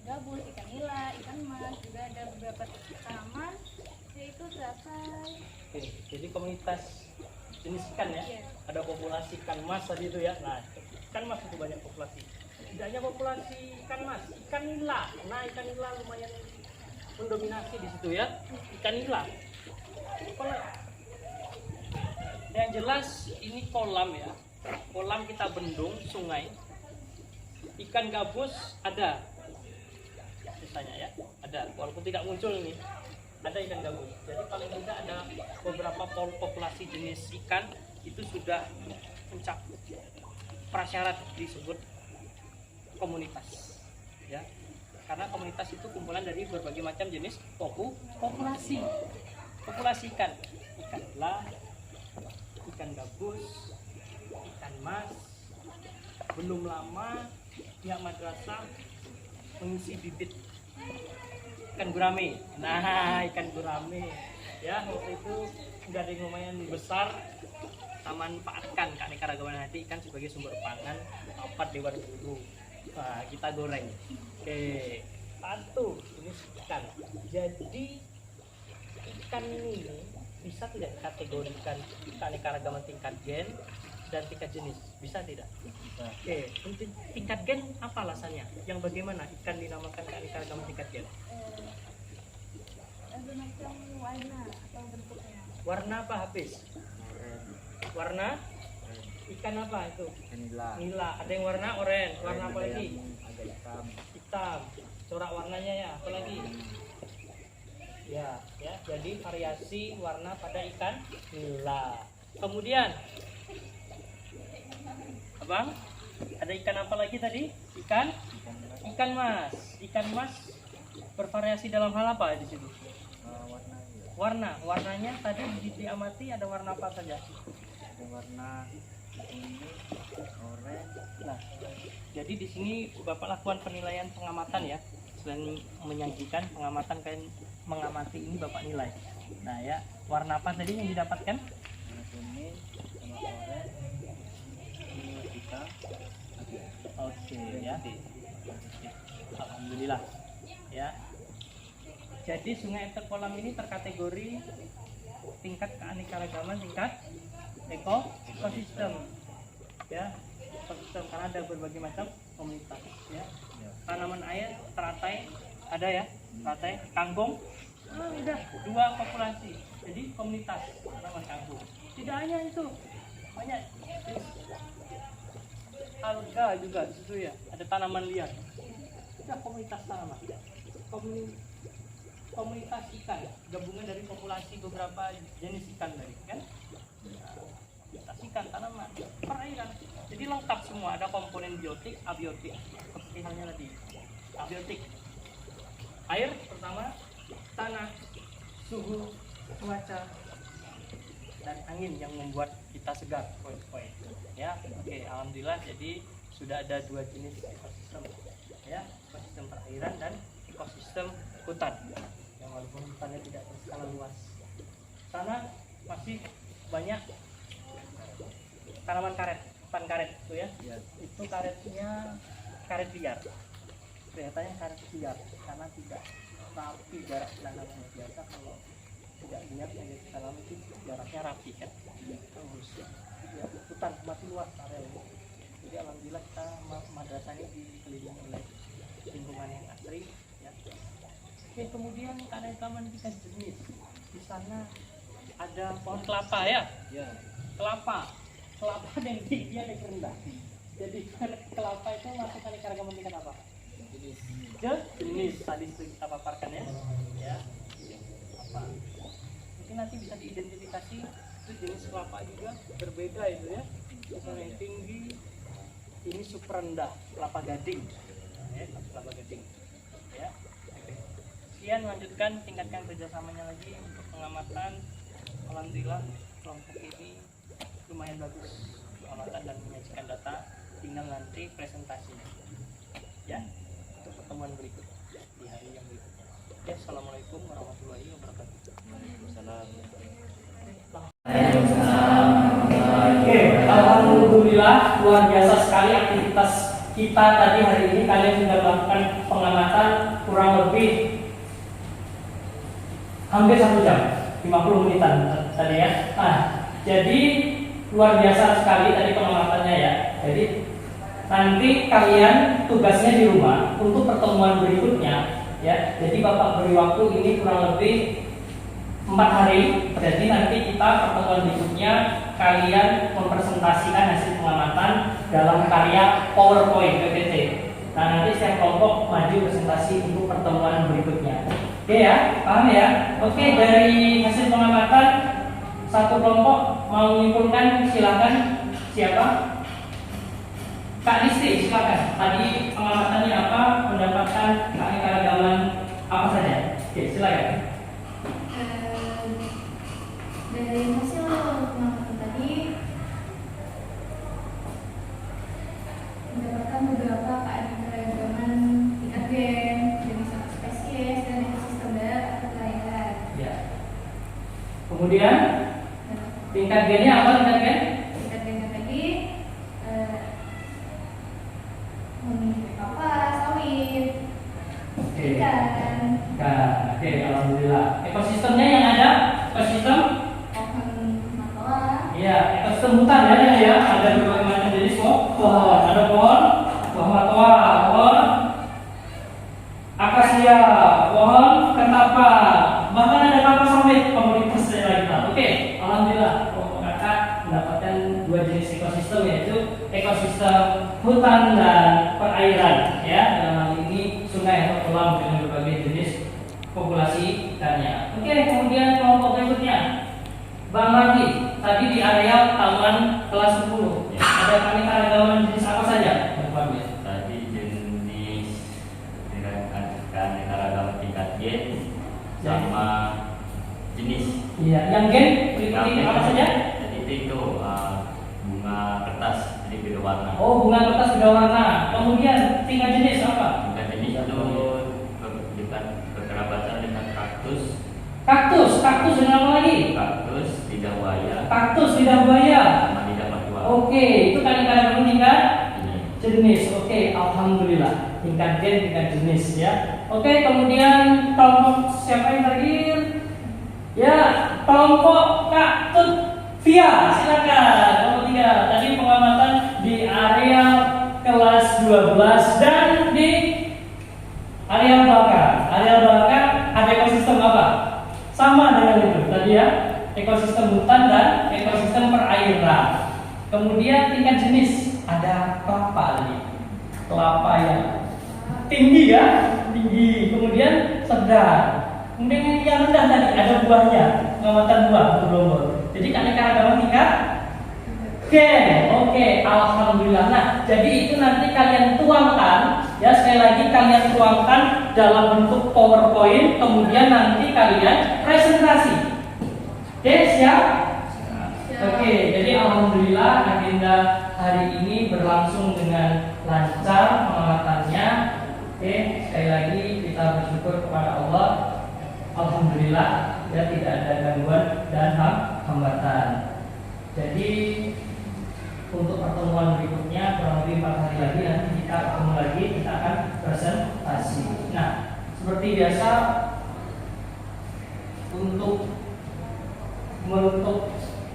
gabus, ikan nila, ikan mas, juga ada beberapa tanaman yaitu teratai. Oke, jadi komunitas jenis ikan ya. Iya. Ada populasi ikan mas tadi itu ya. Nah, ikan mas itu banyak populasi. Tidak hanya populasi ikan mas, ikan nila. Nah, ikan nila lumayan mendominasi di situ ya. Ikan nila. Yang jelas ini kolam ya. Kolam kita bendung, sungai. Ikan gabus ada. Misalnya ya, ada. Walaupun tidak muncul ini. Ada ikan gabus. Jadi paling tidak ada beberapa populasi jenis ikan itu sudah mencakup prasyarat disebut komunitas. Ya. Karena komunitas itu kumpulan dari berbagai macam jenis populasi ikan, ikan nila, ikan gabus, ikan mas. Belum lama pihak madrasah mengisi bibit ikan gurame. Nah, ikan gurame ya, waktu itu dari lumayan besar kita manfaatkan keanekaragaman hati ikan sebagai sumber pangan dapat dewan guru. Nah, kita goreng. Oke, satu ini ikan. Jadi ikan ini bisa tidak dikategorikan keanekaragaman tingkat gen dan tingkat jenis, bisa tidak? Oke, untuk tingkat gen apa alasannya? Yang bagaimana ikan dinamakan keanekaragaman tingkat gen? Ada macam warna atau bentuknya. Warna apa Hafiz? Warna? Ikan apa itu? Nila. Ada yang warna oranye. Warna apa lagi? Hitam. Corak warnanya ya. Apa lagi? Ya. Jadi variasi warna pada ikan nila. Kemudian, abang, ada ikan apa lagi tadi? Ikan mas. Ikan mas bervariasi dalam hal apa di situ? Warnanya tadi diamati ada warna apa saja? Ada warna kuning, oranye. Nah, jadi di sini Bapak lakukan penilaian pengamatan ya. Selain menyajikan pengamatan, kalian mengamati ini Bapak nilai. Nah ya, warna apa tadi yang didapatkan? Warna kuning sama oranye. Ini hitam. Oke ya. Alhamdulillah. Ya. Jadi sungai atau kolam ini terkategori tingkat keanekaragaman, tingkat ekosistem. Ya, ekosistem karena ada berbagai macam komunitas. Ya. Tanaman air, teratai ada ya, teratai, kangkung. Udah dua populasi. Jadi komunitas tanaman kangkung. Tidak hanya itu, banyak alga juga di situ ya. Ada tanaman liar. Ada komunitas tanaman. Komunitas ikan, gabungan dari populasi beberapa jenis ikan tadi kan. Komunitas ikan, tanaman, perairan. Jadi lengkap semua, ada komponen biotik, abiotik. Seperti halnya tadi. Abiotik. Air pertama, tanah, suhu, cuaca. dan angin yang membuat kita segar. Poin-poin. Ya, oke, alhamdulillah. Jadi sudah ada 2 jenis ekosistem, ya, ekosistem perairan dan ekosistem hutan. Yang walaupun hutannya tidak berskala luas. Sana masih banyak tanaman karet, hutan karet itu ya. Itu karetnya karet liar. Kelihatannya karet liar karena tidak rapi jarak tanamnya. Biasa kalau tidak liar yang ditanam itu jaraknya rapi kan. Terus ya, hutan masih luas areanya. Jadi alhamdulillah kita madrasah ini dikelilingi oleh lingkungan yang asri ya. Oke, kemudian keanekaragaman kita jenis. Di sana ada pohon kelapa ya. Kelapa yang tinggi ada yang rendah. Jadi kelapa itu masuk keanekaragaman tingkat apa? Jenis tadi kita paparkan ya. Ya. Apa? Mungkin nanti bisa diidentifikasi itu jenis kelapa juga berbeda itu ya. Yang tinggi ini super rendah, kelapa gading. Ya, kelapa gading. Ya. Oke. Sekian, lanjutkan, tingkatkan kerjasamanya lagi untuk pengamatan. Alhamdulillah kelompok ini lumayan bagus pengamatan dan menyajikan data. Tinggal nanti presentasinya. Ya, untuk pertemuan berikut di hari yang berikutnya. Ya, assalamualaikum warahmatullahi wabarakatuh. Oke, alhamdulillah luar biasa sekali aktivitas kita tadi hari ini. Kalian sudah melakukan pengamatan kurang lebih hampir 1 jam, 50 menitan tadi ya. Nah, jadi luar biasa sekali tadi pengamatannya ya. Jadi nanti kalian tugasnya di rumah untuk pertemuan berikutnya ya. Jadi Bapak beri waktu ini kurang lebih 4 hari. Jadi nanti kita pertemuan berikutnya kalian mempresentasikan hasil pengamatan dalam karya PowerPoint PPT. Nah, nanti setiap kelompok maju presentasi untuk pertemuan berikutnya. Oke ya, paham ya? Oke, dari hasil pengamatan satu kelompok mau menyimpulkan, silakan. Siapa? Kak Listi, silakan. Tadi pengamatannya apa? Mendapatkan keanekaragaman apa saja? Oke, silakan. Dari hasil pengamatan tadi mendapatkan beberapa keanekaragaman tingkat gen, jenis spesies, dan ekosistem darat atau perairan. Ya. Kemudian tingkat gennya apa tingkat gen? Tingkat gennya tadi memiliki kapas, sawit, Oke. ikan, Nah, oke, alhamdulillah. Ekosistemnya yang ada, ekosistem, pohon matoa, iya, ekosistem hutan ya. Ada berbagai macam jenis pohon. Ada pohon matoa, pohon akasia, pohon ketapa, bahkan ada kelapa sawit komoditas kita. Oke, alhamdulillah. Kelompok kakak mendapatkan 2 jenis ekosistem, yaitu ekosistem hutan dan perairan ya. Dalam hal ini sungai atau kolam dengan berbagai jenis populasi ikannya. Oke, kemudian kelompok berikutnya, Bang Mardi, tadi di area taman kelas 10 ada keanekaragaman jenis apa saja? Bang Mardi? Tadi jenis keanekaragaman tingkat gen sama jenis. Iya, yang gen berikut ini apa saja? Jadi itu bunga kertas, jadi beda warna. Oh, bunga kertas beda warna. Kemudian tingkat jenis apa? Tingkat jenis itu kekerabatan dengan kaktus. Kaktus dengan apa lagi? Kaktus, lidah buaya, Kaktus lidah buaya. sama lidah mertua. Oke, itu keanekaragaman tingkat Ini. jenis. Oke, alhamdulillah. Tingkat gen, tingkat jenis ya. Oke, kemudian kelompok siapa yang terakhir? Ya, kelompok Kak Tutvia, silakan. Kelompok 3. Tadi pengamatan di area kelas 12 dan di area belakang. Area belakang ada ekosistem apa? Sama dengan itu tadi ya. Ekosistem hutan dan ekosistem perairan. Kemudian tingkat jenis ada kelapa tadi. Kelapa yang tinggi ya, tinggi. Kemudian sedang. Kemudian yang rendah tadi ada buahnya, pengamatan buah untuk lombok. Jadi keanekaragaman tingkat gen. Oke, alhamdulillah. Nah, jadi itu nanti kalian tuangkan ya, sekali lagi kalian tuangkan dalam bentuk PowerPoint, kemudian nanti kalian presentasi. Oke, siap? Oke, jadi alhamdulillah agenda hari ini berlangsung dengan lancar pengawatannya. Oke, sekali lagi kita bersyukur kepada Allah. Alhamdulillah ya tidak ada gangguan dan hambatan. Jadi untuk pertemuan berikutnya kurang lebih 4 hari lagi nanti kita ketemu lagi, kita akan presentasi. Nah, seperti biasa untuk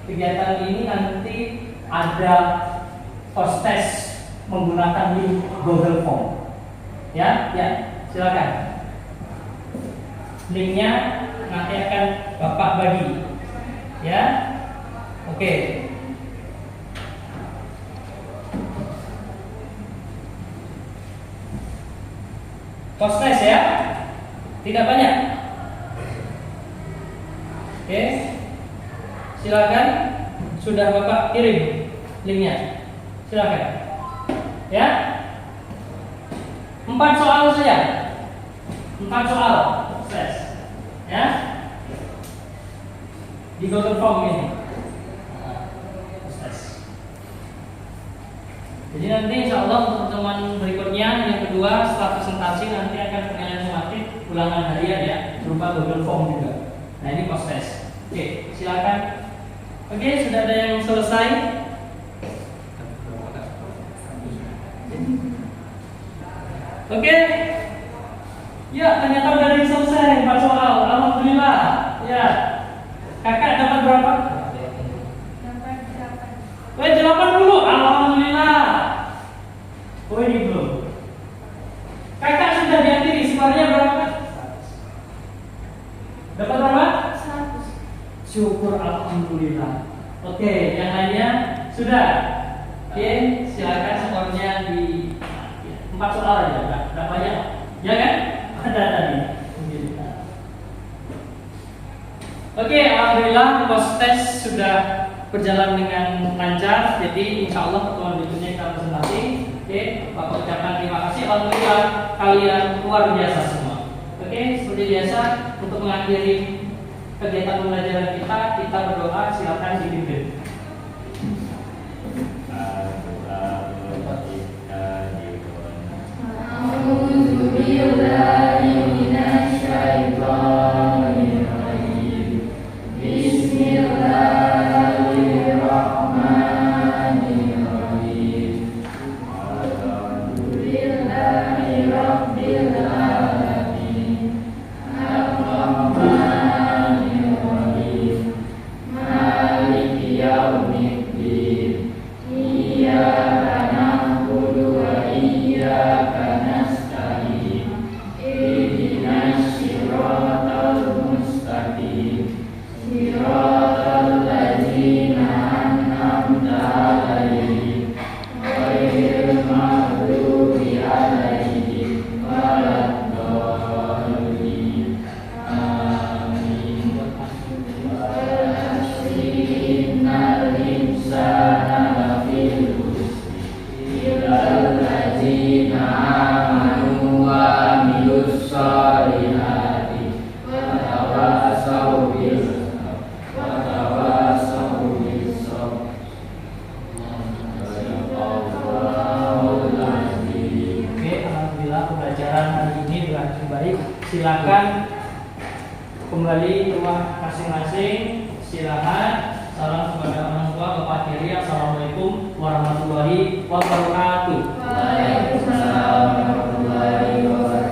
kegiatan ini nanti ada post test menggunakan link Google Form. Ya, silakan. Linknya nanti akan Bapak bagi. Ya, oke. Post test ya, tidak banyak. Oke, silakan. Sudah Bapak kirim linknya, silakan. Ya, 4 soal saja, 4 soal tes, ya, di Google Form ini. Tes. Jadi nanti insya Allah untuk pertemuan berikutnya yang kedua setelah presentasi nanti akan penilaian sumatif ulangan harian ya berupa Google Form juga. Nah ini post test. Oke, silakan. Oke, sudah ada yang selesai? Oke. Ya, ternyata udah ada yang selesai 4 soal. Alhamdulillah. Ya. Kakak dapat berapa? Dapat 8. 8 dulu. Alhamdulillah. Oh ini belum. Kakak sudah diakhiri. Skornya berapa? Dapat berapa? 100. Syukur alhamdulillah. Oke, yang lainnya sudah. Oke, silakan skornya di 4 soal aja, enggak banyak. Ya kan? Ada tadi. Oke, alhamdulillah post test sudah berjalan dengan lancar. Jadi insya Allah pertemuan berikutnya kita presentasi. Oke, Bapak ucapkan terima kasih. Alhamdulillah kalian luar biasa semua. Oke, seperti biasa untuk mengakhiri kegiatan pembelajaran kita berdoa, silakan dipimpin. Silakan kembali ke rumah masing-masing. Silakan. Salam kepada orang tua, Bapak Kiri. Assalamualaikum warahmatullahi wabarakatuh. Waalaikumsalam warahmatullahi wabarakatuh.